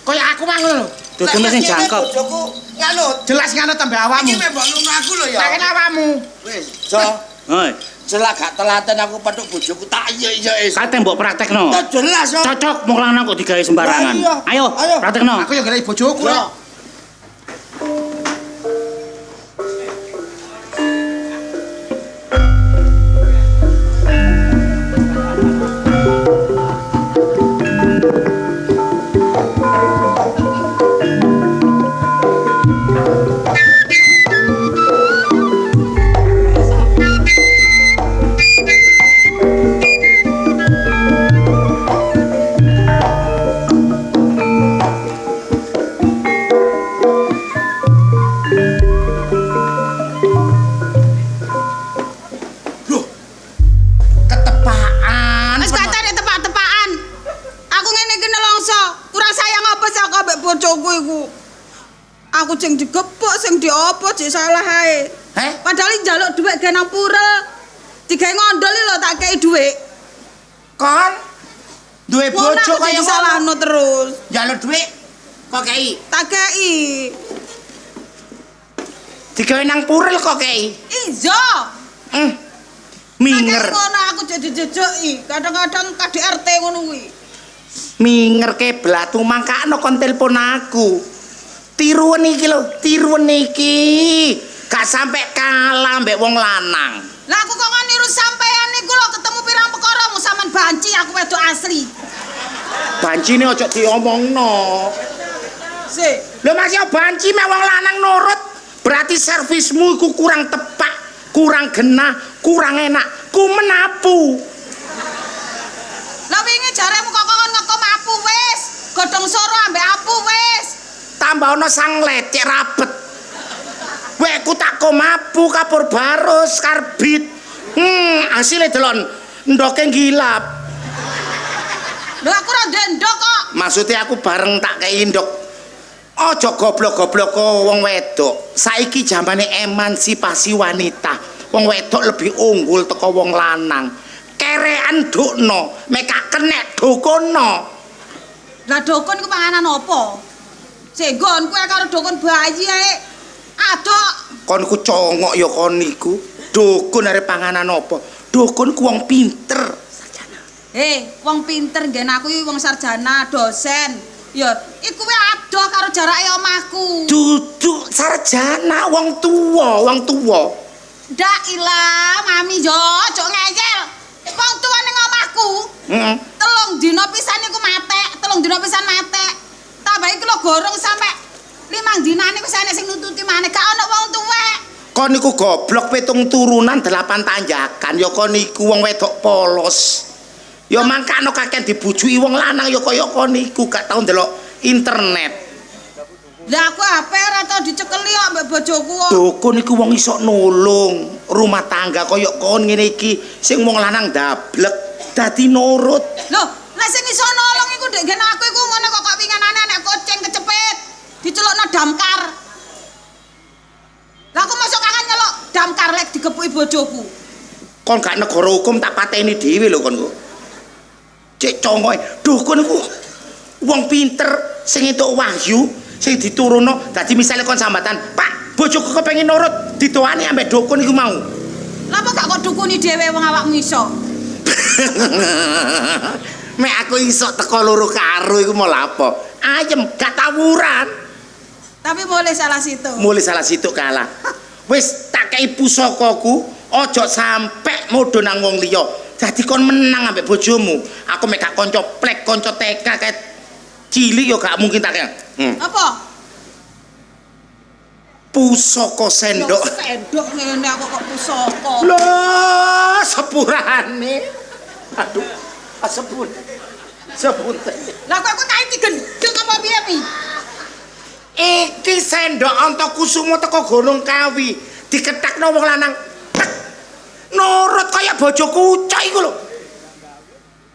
Kaya aku mang lho. Dudune sing jangkep. Bojoku nganut. Jelas nganut tambah awakmu. Iki mbok ngono aku lho ya. Tak kena awakmu. Wis, Jo. Hoi, Selak gak telaten aku petuk bojoku tak iya-iya. kate mbok praktekno. Tak jelas yo. Cocok wong lanang kok digawe sembarangan. Lah, iya. Ayo, Ayo. praktekno. Aku yo golek bojoku. Yo. Ketepaan. Wis kacane tepak-tepakan. Aku ngene iki nelongso. Kurang sayang apa sih aku ambek bojoku iku? Aku sing digepuk, sing diopo, jek salah ae. Heh? Padahal njaluk dhuwit ge nang pura. Digawe ngondol lho tak kei dhuwit. Kon duwe Ngono bojo aku kaya jadi salahno terus. Njaluk dhuwit kok kei. Tak kei. Digawe nang puril kok kei. Iya. Minger. Tak kei ngono aku jadi jejoki. Kadang-kadang KDRT ngono kuwi. Minger ke blatu mangkakno kon telepon aku. Tiruan iki lho, tiruan iki. Gak sampe kalah mbek wong lanang. Lah aku kok niru sampean niku lho ketemu pirang perkara mu sampean banci aku wedok asli. Bancine aja diomongno. Sik. Lho masih banci mek wong lanang nurut. Berarti servismu iku kurang tepak, kurang genah, kurang enak. Ku menapu. Lah wingi jaremu kok ngekom apu wis. Godhong soro ambek apu wis. Tambah ana sang lecek rapet. Wek ku tak komapu kapur barus karbit. Asile delon ndoke ngilap. Lho aku ora ndendok kok. Maksudnya aku bareng tak kei ndok. Aja goblok-goblok wong wedok. Saiki zamane emansipasi wanita. Wong wedok lebih unggul teko wong lanang. Kerekan dukno, mek kenek dokono. Lah dukun ku panganan apa? Sik nggon kowe karo dukun bayi ae. Adok. Kon ku congok ya kon niku. Dukun arep panganan apa? Dukun ku wong pinter. Wong pinter nggen aku iki wong sarjana, dosen. Ya, iku kuwi adoh karo jarake omahku. Duduk sarjana wong tuwa, wong tuwa. Ndak ilah, mami yo, cok ngeyel. Wong tuwa ning omahku. Heeh. 3 dina pisan iku matek, 3 dina pisan matek. Tambah iki lho gorong sampe 5 dinane wis enek sing nututi maneh, gak ono wong tuwek. Kon niku goblok 7 turunan 8 tanjakan ya kon niku wong wedok polos. Ya mangkano kakek dibujuki wong lanang ya kaya kon niku gak tau ndelok internet. Lah aku HP ora tau dicekeli kok mbek bojoku kok. Dukun iku wong iso nulung rumah tangga kaya kon ngene iki sing wong lanang dablek dadi nurut. Loh, lah sing iso nolong iku ndek ngene aku iku ngene kok winganane nek kucing kecepit dicelukno damkar. Lah aku mosok kangen nyeluk damkar lek digepuki bojoku. Kon gak negara hukum tak pateni dhewe lho kon kok. Cek congoe, dukun iku wong pinter sing entuk wahyu, sing diturunno. Dadi misale kon sambatan, "Pak, bojoku kepengin nurut," dituani ambek dukun iku mau. Lah apa gak kok dukuni dhewe wong awakmu iso? Mek aku iso teko loro karo iku mau lapo? Ayem, gak tawuran. Tapi boleh salah situ. Mulai salah situ kalah. Wis tak kei pusakaku, aja sampe modho nang wong liya. Dadi kon menang ambek bojomu. Aku mek gak kanca plek, kanca TK kayak cilik yo gak mungkin tak kei. Apa? Pusaka sendok. Sendok ngene aku kok pusaka. Loh, sepurane. Aduh, sepun. Sepun. Lah kok aku kae digendeng apa piye pi? Iki sendok Antakusuma teko Gunung Kawi, diketakno wong lanang. Tek. Nurut kaya bojoku ucok iku lho.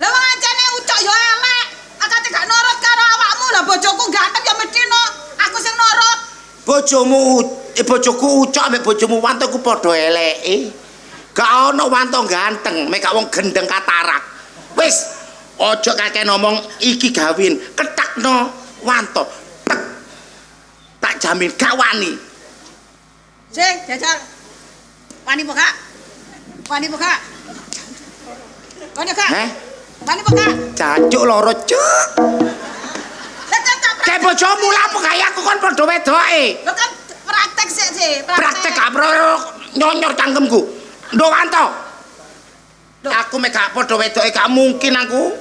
Lah wong ancane ucok yo elek. Akate gak nurut karo awakmu lah bojoku Ucok ambek bojomu Wanto ku padha eleke. Gak ono Wanto ganteng, mek gak wong gendeng katarak. Wis, aja kakek ngomong iki gawin, ketakno Wanto. Tek. Tak jamin gak wani. Sing jajal. Wani apa gak? Wani apa gak? Wani gak? Heh, Wani apa gak? jancuk loro cuk. Lah tak Kayak bojomu lah apa kaya aku kon padha wedoke. Lo kan praktek sih, Praktek gak pro nyonyor cangkemku. Nduk Wanto. Nduk. Aku mek gak padha wedoke gak mungkin aku.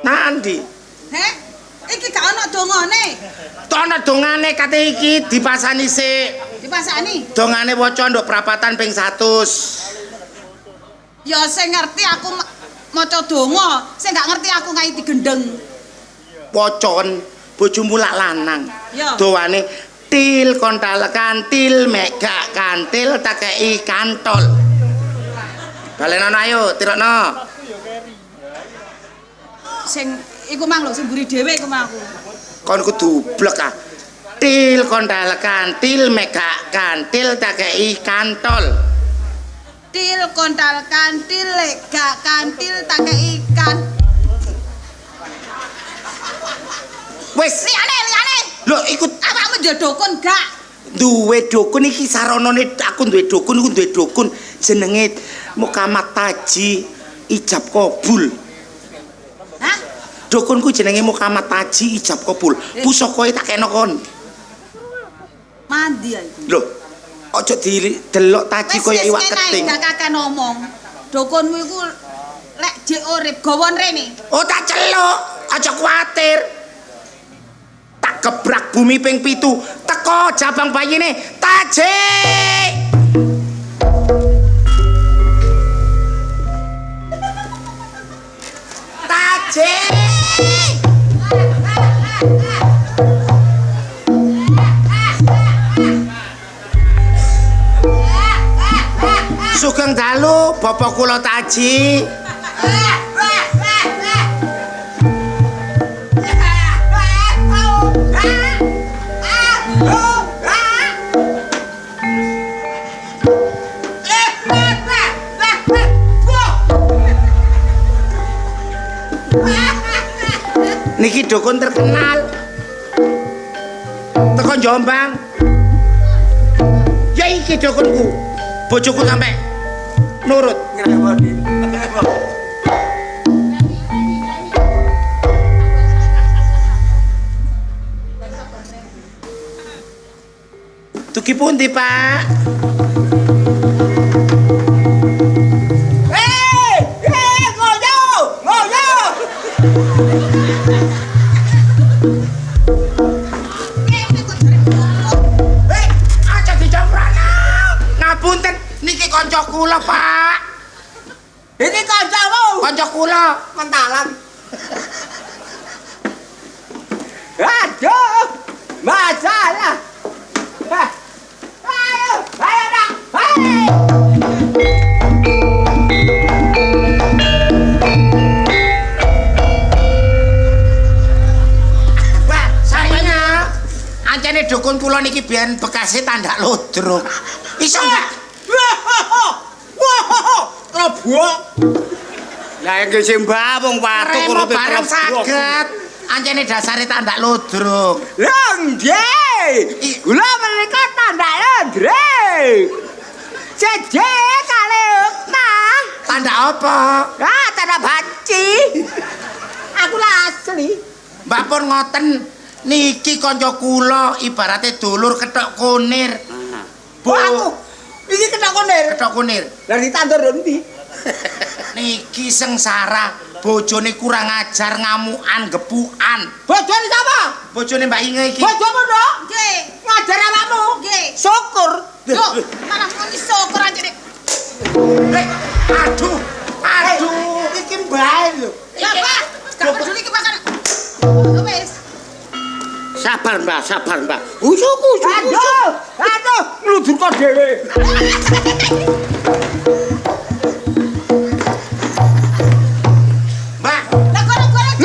Nandi? Heh? Iki gak ono dongane. Tono dongane kate iki dipasani sik. Dipasani. Dongane waca nduk prapatan ping 100. Ya sing ngerti aku maca donga, sing gak ngerti aku ngai digendeng. Wacon bojomu lak lanang. Ya. Doane til kontal kantil mek gak kantil tak kei kantol. Balenono ayo tirokno. Sing iku mang lho sing mburi dhewe iku mang aku. Kon kudu blek ah. Til kontal kantil mek gak kantil tak kei kantol. Til kontal kantil gak kantil tak kei ikan. Wis, Liyane. lho ikut Awakmu njuk dukun gak? duwe dukun iki saronane aku duwe dukun iku duwe dukun jenenge Muhammad Taji ijab kabul. Hah? Dukunku jenenge Muhammad Taji ijab kabul. Pusakae tak kena kon. Mandi ae. Lho, aja didelok Taji kaya iwak keting. Gak kakek ngomong. Dukunmu iku lek jek urip gawon rene. Oh tak celuk, aja kuwatir. Tak gebrak bumi ping 7, teko jabang bayine Taji. Taji. Sugeng dalu bapak kula Taji. Niki dukun terkenal. Teko Jombang. Ya iki dukunku. Bojoku sampe nurut. Tuki pundi, Pak? Aja dicamprana. Ngapunten, niki kanca kula, Pak. Ini kancamu Kanca kula. mentalan. Aduh, masalah. Ayo, nak. Pak, sayangnya ancene dukun kula niki biyen bekase tandak lodrok. Iso enggak? Robok. Lah iki sing mbah wong watu Remo kurupe bareng saged. Ancene dasare tandak lodrok. Lah nggih. Kula menika tanda lodrek. Jeje kali ukna. Tanda apa? Ah, tanda banci. Aku lah asli. Mbak pun ngoten niki kanca kula ibarate dulur kethok kunir. Wah, aku. Iki kena konir. Kethok kunir. Lah ditandur ndi? Niki sengsara, bojone kurang ajar ngamukan gepukan. Bojone sapa? Bojone Mbak Inge iki. Bojomu dong. Nggih. Ngajar awakmu. Nggih. Syukur. Yo, malah ngono syukur aja nek. Aduh, aduh. Iki bae lho. Ya, Pak. Gak peduli ki pakan. Wis. Sabar, Mbak, sabar, Mbak. Aduh, ngludur kok dhewe. Mbak, Lah goreng-goreng.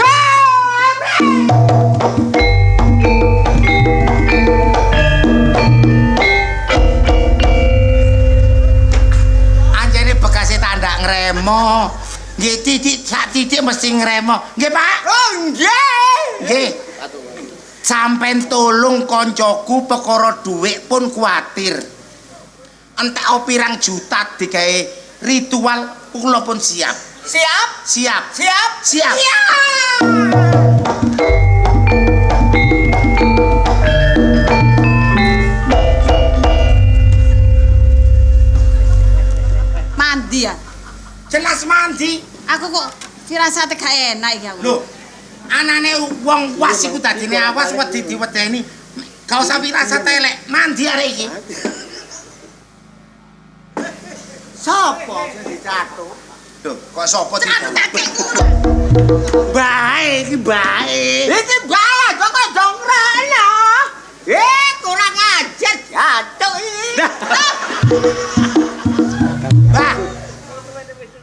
Nggih titik sak titik mesti ngremo. Nggih, Pak. Oh, nggih. Nggih. Sampeyan tolong koncoku perkara dhuwit pun kuwatir. Entek pirang juta digawe ritual kula pun siap. Siap? Siap. Siap? Siap. Mandi ya. Jelas mandi. Aku kok firasate gak enak iki aku. Lho, anane wong was iku dadine awas wedi diwedeni. Gak usah pirasat elek, mandi arek iki. Sopo sing dicatut? Lho, kok sapa Aku tak dicatut? kek ngono. Bae iki bae. Iki bae kok jongrana. Kurang ajar jatuh iki. Bah.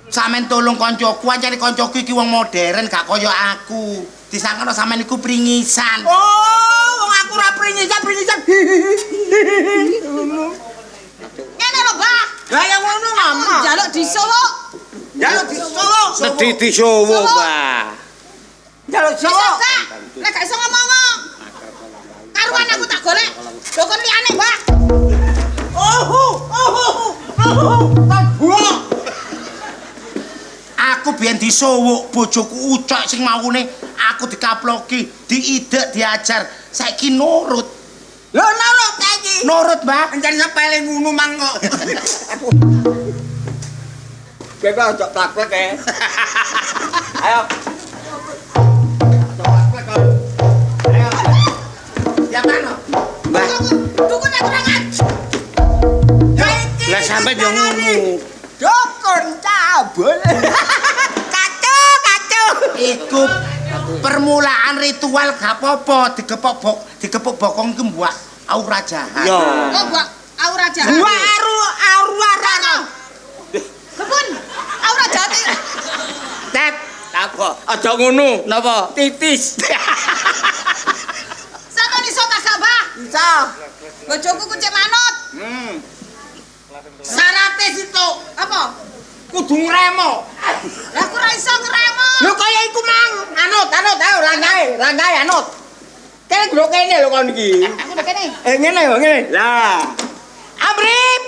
Sampeyan tolong koncoku, ancane koncoku iki wong modern gak kaya aku. Disangkana sampeyan iku pringisan. Oh, wong aku ora pringisan. Ngene lho, Mbah. Lah yang ngono mama. Jaluk disolok. Jaluk disolok. Sedhi disowo, Mbah. Jaluk Iso disolok. gak? Lek gak iso ngomong. Karuan aku tak golek dokon liyane, Mbah. Tak buak. Aku biyen disuwuk bojoku ucok sing maune aku dikaploki, diidek diajar. Saiki nurut. Lho nurut iki. Nurut, Mbak. Encen sepele ngono mang kok. Kowe kok ojo plak-plak e. Ayo. Ayo. Ya mana? Mbah, Dukun aku ora ngaji. lah sampe yo ngono. Dukun cabul. Kacau. Iku permulaan ritual gak apa-apa, digepuk bokong ki mbak aura jahat. Yo. Oh, Mbak, aura jahat. Aru-aru. Kebun, aura jahat. Tet, apa? Aja ngono. Napa? Titis. Sampeyan iso tak gak, Mbah? Bisa. Bojoku kucek manut. Sarate situ. Apa? Kudu ngremo. Lah aku ora iso ngremo. Lho kaya iku mang. Anut, ayo langgae anut. Kene gro kene lho kon iki. Aku udah kene. Ngene yo, ngene. Lah. Amrip.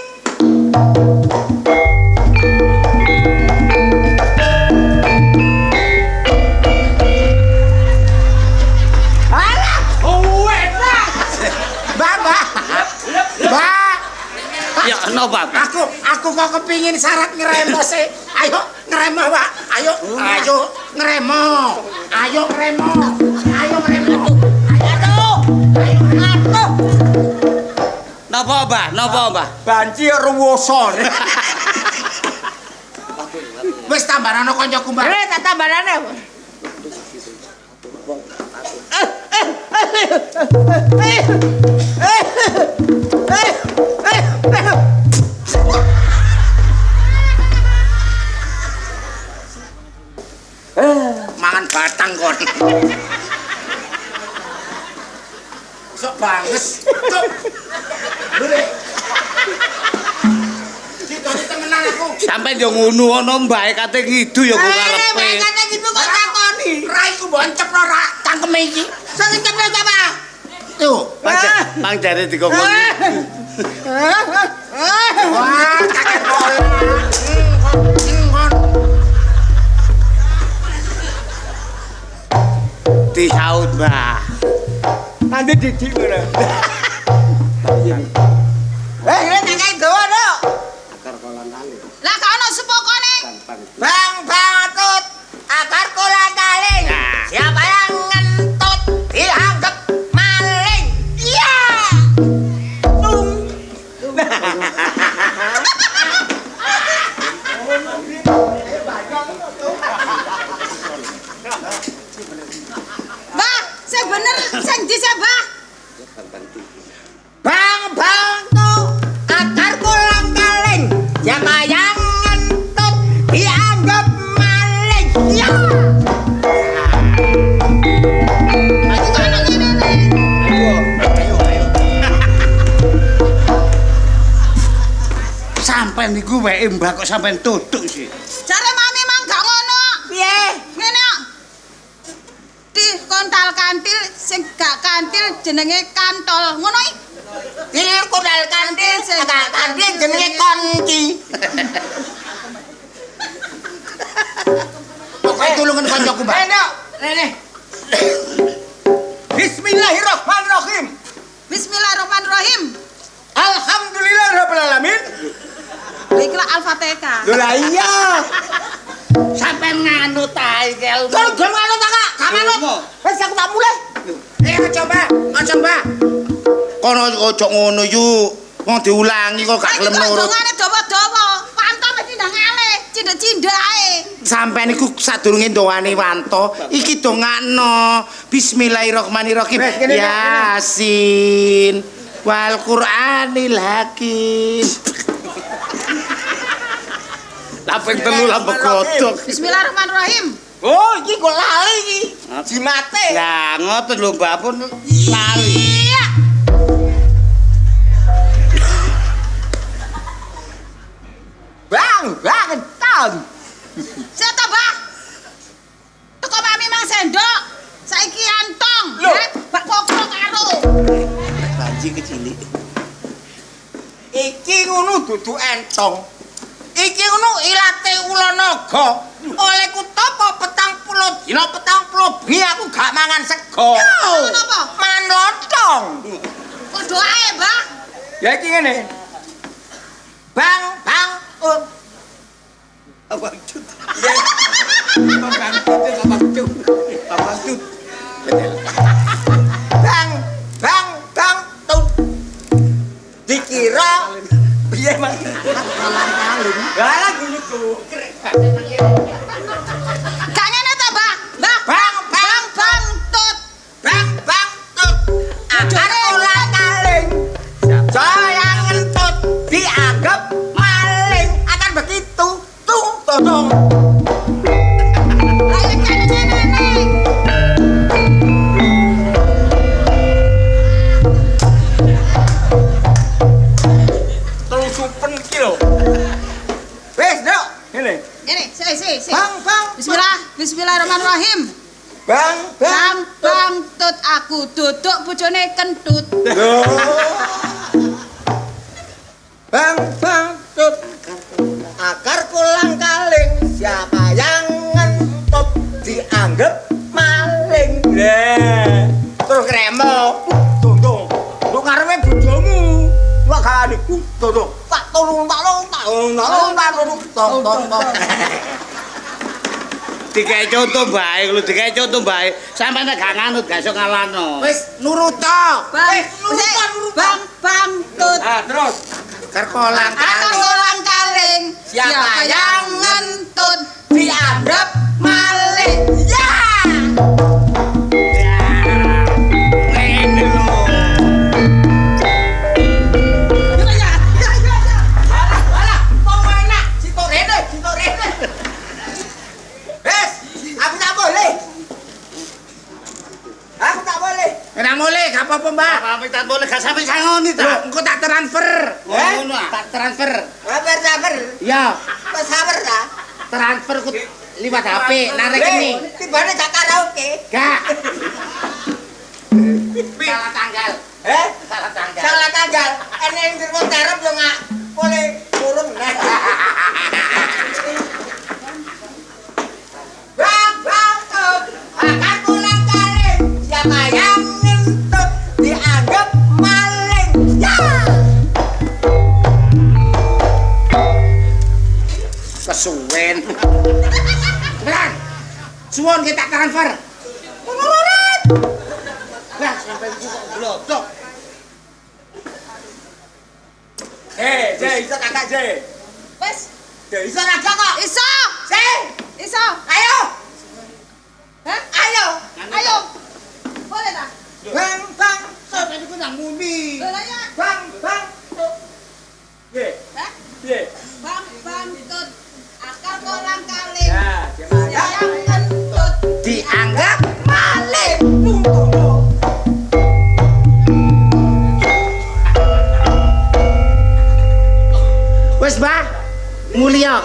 Alah, enak. Mbak. Ya napa, Pak? Aku kok kepingin syarat ngeremo sih. Ayo ngeremo, Pak. Ayo ngeremo. Ayo ngeremo. Napa, Mbah? Napa, Mbah? Banci ruwoso. Wis tambanane kancaku, Mbak. Tak tambanane. Mangan batang kon. Sok banges. Cuk. Lho. Ditoni temenan aku. Sampe yo ngono ana mbae kate ngidu yo kok karepe. Kata gitu kok takoni. Raiku mbok encepno ra cangkeme iki. Sing cepet apa? Tuh. Mang jare dikongkon. Wah, kakek bola. Disaut, Mbah. Nanti didik ngono. Ini kakek dawa no. Lah gak ono supokone. Bang Batut, akar kolan taling. Siapa yang ngentut dianggap maling. Iya. Tung. Mbah, sing bener sing ndi sih, Mbah? Bang Batut, akar kolan taling. Siapa yang ngentut dianggap maling. Iya. Aku kok ono ngene. Sampeyan niku wae Mbah kok sampeyan tutuk sih. Jare mami mang gak ngono. kontal kantil sing gak kantil jenenge kantol. Ngono iki. Til kondal kantil gak kantil jenenge konci. Pokoke tulungan kancaku, Mbak. Nduk, rene. Bismillahirrahmanirrahim. Bismillahirrahmanirrahim. Alhamdulillahirabbil alamin. Iki lak Al-Fatihah. Lho lah iya. Sampeyan nganut ae kel. Kon gem manut ta, Kak? Gak manut. Wis aku tak mulai. Aja, Mbak. Aja, Mbak. Kono ojo ngono yu. Wong diulangi kok gak gelem nurut. Dongane dawa-dawa. Pantol mesti ndang alih, cindak-cindak ae. Sampeyan iku sadurunge ndowani wanto, iki dongakno. Bismillahirrahmanirrahim. Yasin wal Qur'anil Hakim. Lapeng telu lambe godhog. Bismillahirrahmanirrahim. Oh, iki kok lali iki. Jimate. Lah ngoten lho Mbak pun lali. Iya. Bang, tahun. Saya to, Mbak. Teko mami mang sendok. Saiki antong. Lho. Bak pokok karo. Banji kecilik. Iki ngono dudu entong. Iki ngono ilate ula naga. Oleh kutapa 40 dina 40 bi aku gak mangan sego. Mangan apa? Mangan lontong. Padha ae, Mbak. Ya iki ngene. Bang, Abang Cut. Abang Cut. bang, tut. Dikira piye Mas? Lah gunuku. Gak ngene to, Mbak. Mbak. Bang, tut. Bang, tut. Akar ulang kaling. Saya ngentut dianggap maling. Akan begitu. Tong. Ayo ngene. Terus supen iki lho. Wes, Dok. Ngene. Ngene, sik. Bang. Bismillahirrahmanirrahim. Bang. Bang tut aku duduk bojone kentut. Bang, tut. Akar kulang kaling. Siapa yang ngentut dianggap maling. Terus kremo. Tunggu. Lu karepe bojomu. Wah gak niku. Tunggu. Tak tolong. Dikai contoh bae lho, dikai contoh bae. Sampeyan gak nganut gak iso ngalahno. Wis nurut to. Bang tut. Terus. Kerkolang Akar kolang kaling. Siapa yang ngentut dianggap maling. Ya. Ngene lho. Alah, mau enak. Situ rene. Wes, aku tak boleh. Enak mulai, gak apa-apa, Mbak. Pamit tak boleh gak sampe sangoni Loh, ta. engko tak transfer. Ngono ah. Tak transfer. Sabar. Ya, Wes sabar ta. transfer ku liwat HP, nang rekening. Tibane gak karaoke. Gak. Salah tanggal. Salah tanggal. Salah tanggal. Ene ing dirwo terep yo gak boleh turun. Bang, tut. Akan pulang kaling. Siapa yang ngentut dianggap maling. Ya. Kesuwen. Beran. Suwon kita transfer. Lah, sampai iku kok glodok. Iso kakak, Je. Wes, Iso raga kok. iso. Iso. Ayo. Hah? Ayo. Boleh ta? Bang, sampai iku nang muni. Boleh ya. Bang. Ye. Hah? Ye. Bang tut. Akar kolang kaling. Ya, Siapa yang ngentut Dianggap maling. wis, Mbak. Mulia.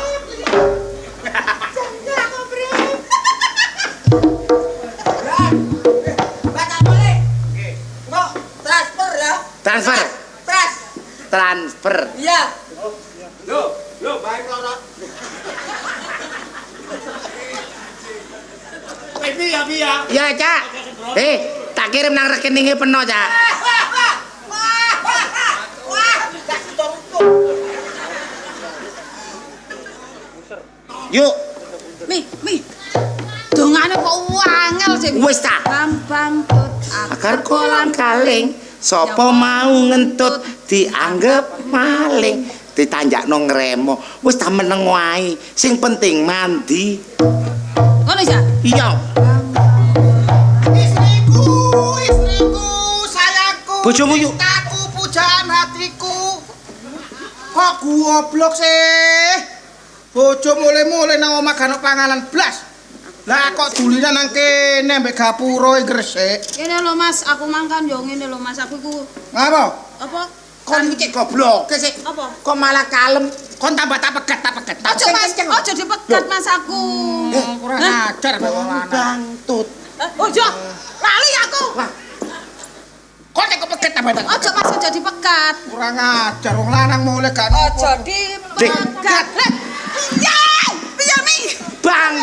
transfer. Iya. Ya, Cak. Tak kirim nang rekeninge peno, Cak. Yuk, Mi. Dongane kok wangel sih. Mi. wis ta. Bambang tut Akar kolang kaling, sapa mau ngentut dianggep maling, ditanjakno ngremo. Wis ta meneng wae. Sing penting mandi. Ngono ya. Iya. Istriku, sayangku. Bojomu yuk. Cintaku, pujaan hatiku. Kok goblok sih? Bojo mulai-mulai nang omah gak ono panganan blas. Lah kok dulinan nang kene mbek gapura gresik. Ini lho Mas, aku mangkan yo ngene lho Mas, aku iku Ngapa? apa? Kon iki goblok sik. Apa? Kok malah kalem. Kon tambah tak pegat. Ojo Mas, ojo dipegat Mas aku. Kurang ajar mbek wong lanang. Bangtut. Ojo. Lali aku. Kon nek pegat tambah tak. Ojo Mas, ojo dipegat. Kurang ajar wong lanang mulai gak Ojo dipegat. Piye Mi?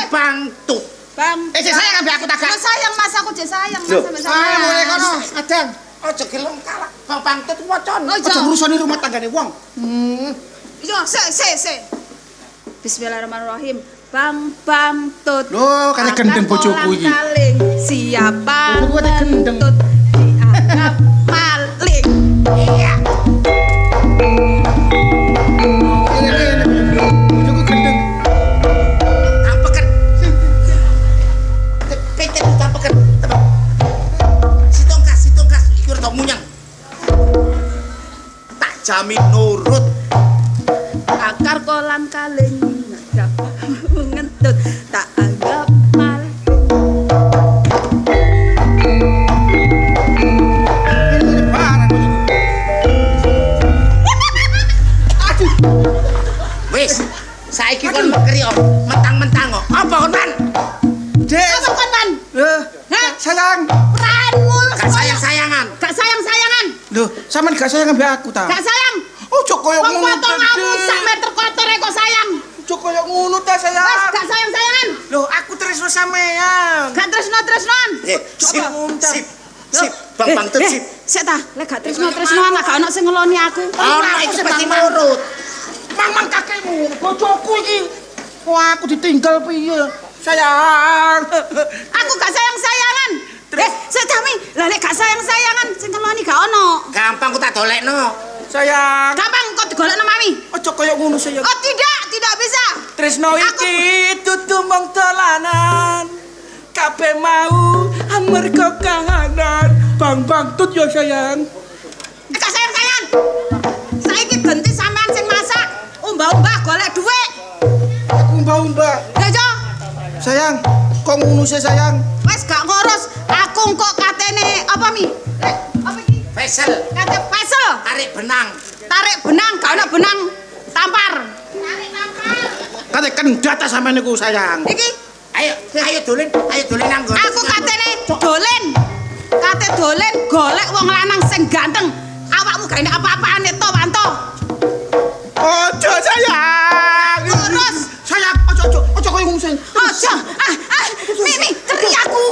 Bangtut. Bang. sayang ambek aku tak Lo sayang Mas, aku je sayang Mas Loh. sampe Ah, mulai kono, adang. Aja gelem kalah. Bangtut wacon. Ojo. Aja ngrusoni rumah tanggane wong. Yo, se. Bismillahirrahmanirrahim. Bang tut. Loh, kare gendeng bojoku iki. Kaling. Siapa Bojoku kate gendeng. tut dianggap maling. Iya. Bojoku gendeng. Tampeken. Peten tampeken. Sitongkas iki ora munyang. Tak jamin nurut. Akar kolang kaling ngentut tak anggap maling. Ini parah bojoku. Wis, saiki kon mekeri kok, mentang-mentang kok. Apa kon, Man? Dek. Apa kon Man? Hah? Sayang. Peranmu. Gak sayang-sayangan. Gak sayang-sayangan. Loh, sampean gak sayang ambek aku ta? Gak sayang. Ojo koyo Wong ngono. potonganmu sak meter kotore kok sayang. Ojo koyo ngono ta, Wes sayang. gak sayang-sayangan. Loh, aku tresno sampean. Gak tresno-tresnoan. Sip. Bang Bangtut sip. Sik ta, lek gak tresno-tresnoan gak ono sing ngeloni aku. Ana iki pasti nurut. Mang kakekmu, bojoku iki. Wah, aku ditinggal piye? Sayang. Aku gak sayang-sayangan. Sik ta Mi, lah lek gak sayang-sayangan sing ngeloni gak ono. Gampang ku tak dolekno. Sayang. Gampang kok digolekno Mami. Ojo koyo ngono, sayang. Oh tidak bisa. Tresno iki dudu mung dolanan. Kabeh mau amarga kahanan. Bang Bangtut ya sayang. Gak sayang-sayangan. Saiki ganti sampean sing masak. Umbah-umbah golek dhuwit. Aku mbah-mbah. Ya Jo, Sayang, kok ngono sih sayang? wes gak ngurus. Aku kok katene apa Mi? Apa iki? Vesel, Kate pesel. tarik benang. Tarik benang, gak ono benang tampar. Tarik tampar. Kate kendat ta sampean niku sayang. Iki Ayo dolen nang nggon. aku katene dolen. Kate dolen golek wong lanang sing ganteng. Awakmu gak enak apa-apane to, Wanto. Ojo sayang. Terus Sayang, ojo koyo ngono sayang. ojo. Mi, keri aku.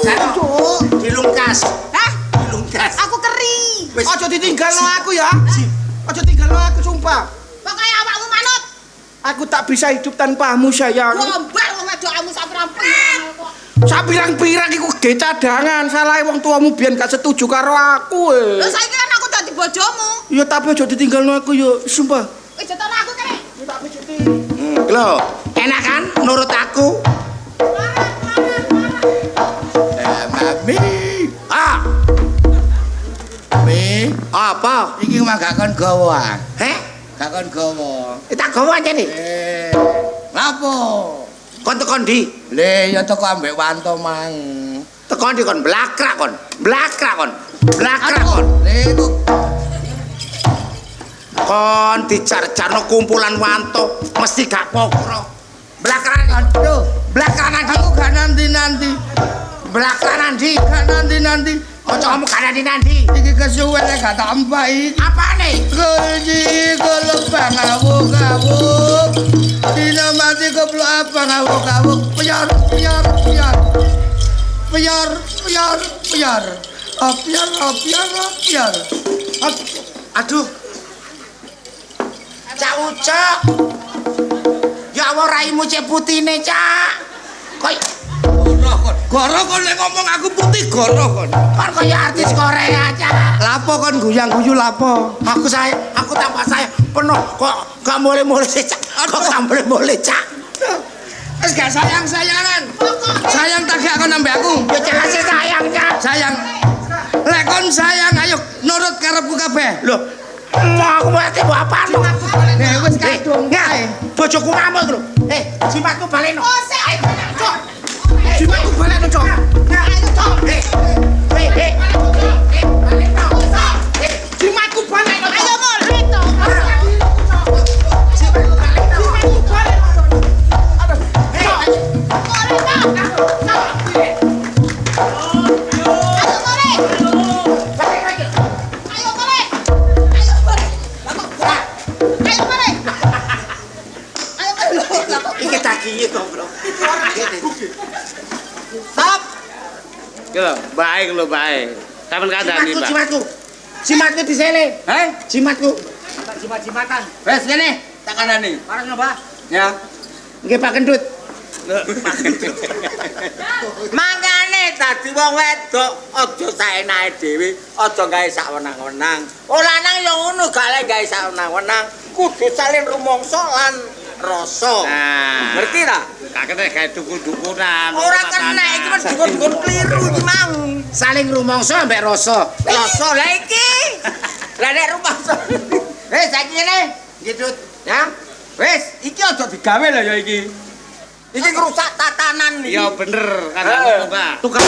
Dilungkas. Hah? Dilungkas. Aku keri. Wis. Ojo ditinggalno aku ya. Ojo tinggalno aku sumpah. Pokoke awakmu manut. Aku tak bisa hidup tanpamu sayang. Gombal wong wedokamu sampirang-pirang kok. Sapirang-pirang iku ge cadangan. Salahe wong tuamu biyen gak setuju karo aku. Lho saiki kan aku dadi bojomu. Ya tapi ojo ditinggalno aku yo, sumpah. Wis jotono aku kene. Lho, enak kan nurut aku? Mami. Ah, Mi, apa? iki mah gak kon gawa. Heh? Gak kon gawa. Tak gawa aja nih. Lapo? Kon tekon di. Le ya teko ambek Wanto mang. Tekon di kon blakrak kon. Blakrak kon. Blakrak kon. Le kok Kon dicar-carno kumpulan Wanto mesti gak pokro. Blakrak aduh, blakrak aku gak nanti-nanti. blakrak di. Gak nanti-nanti. Kancamu kanane nandi? Iki kesuwen nek gak tambah iki. Apane? Kulji kelebang awuk-awuk. Dina mati keplok abang awuk-awuk. Piar. Piar. Aduh. Cak Ucok. Ya Allah raimu cek putine, Cak. Kok Goro kon nek ngomong aku putih goro kon. kan kaya artis Korea, Cak. Lapo kon guyang-guyu lapo? Aku tambah saya penuh kok gak boleh-boleh, Cak. Kok gak boleh-boleh, Cak. Wis gak sayang-sayangan. Sayang tak gak kon ambek aku. Ya jelas sayang, Cak. Sayang. Lek kon sayang ayo nurut karepku kabeh. Loh, mau aku mati buat apa lo? Wis kadung kae. Bojoku ngamuk lho. Jimatku baleno. Oh, sik. Cok. Jimatku baleno, Cok. Ayo, Cok. Jimatku baleno. Ayo mulai, Cok. Iki daginge kok, Bro. Stop. Yo, baik lho, baik. Sampeyan kandhani, Pak. Jimatku disele. Jimatku. Jimat-jimatan. Wes kene, tak kandhani. Parang Mbah. Ya. Nggih Pak Kendut. Mangane dadi wong wedok aja saenake dhewe, aja gawe sak wenang-wenang. Oh lanang ya ngono gak lek gawe sak wenang-wenang, kudu salin rumangsa lan rasa. Nah, Ngerti ta? gak kena gawe dukun-dukunan. Ora kena iki men dukun-dukun kliru iki mang. Saling rumangsa mbek rasa. Rasa lha iki. Lah nek rumangsa. Saiki ngene, ngidut ya. Wis, iki aja digawe lho ya iki. Iki ngrusak tatanan iki. Ya bener kan ngono, Pak. Tukang.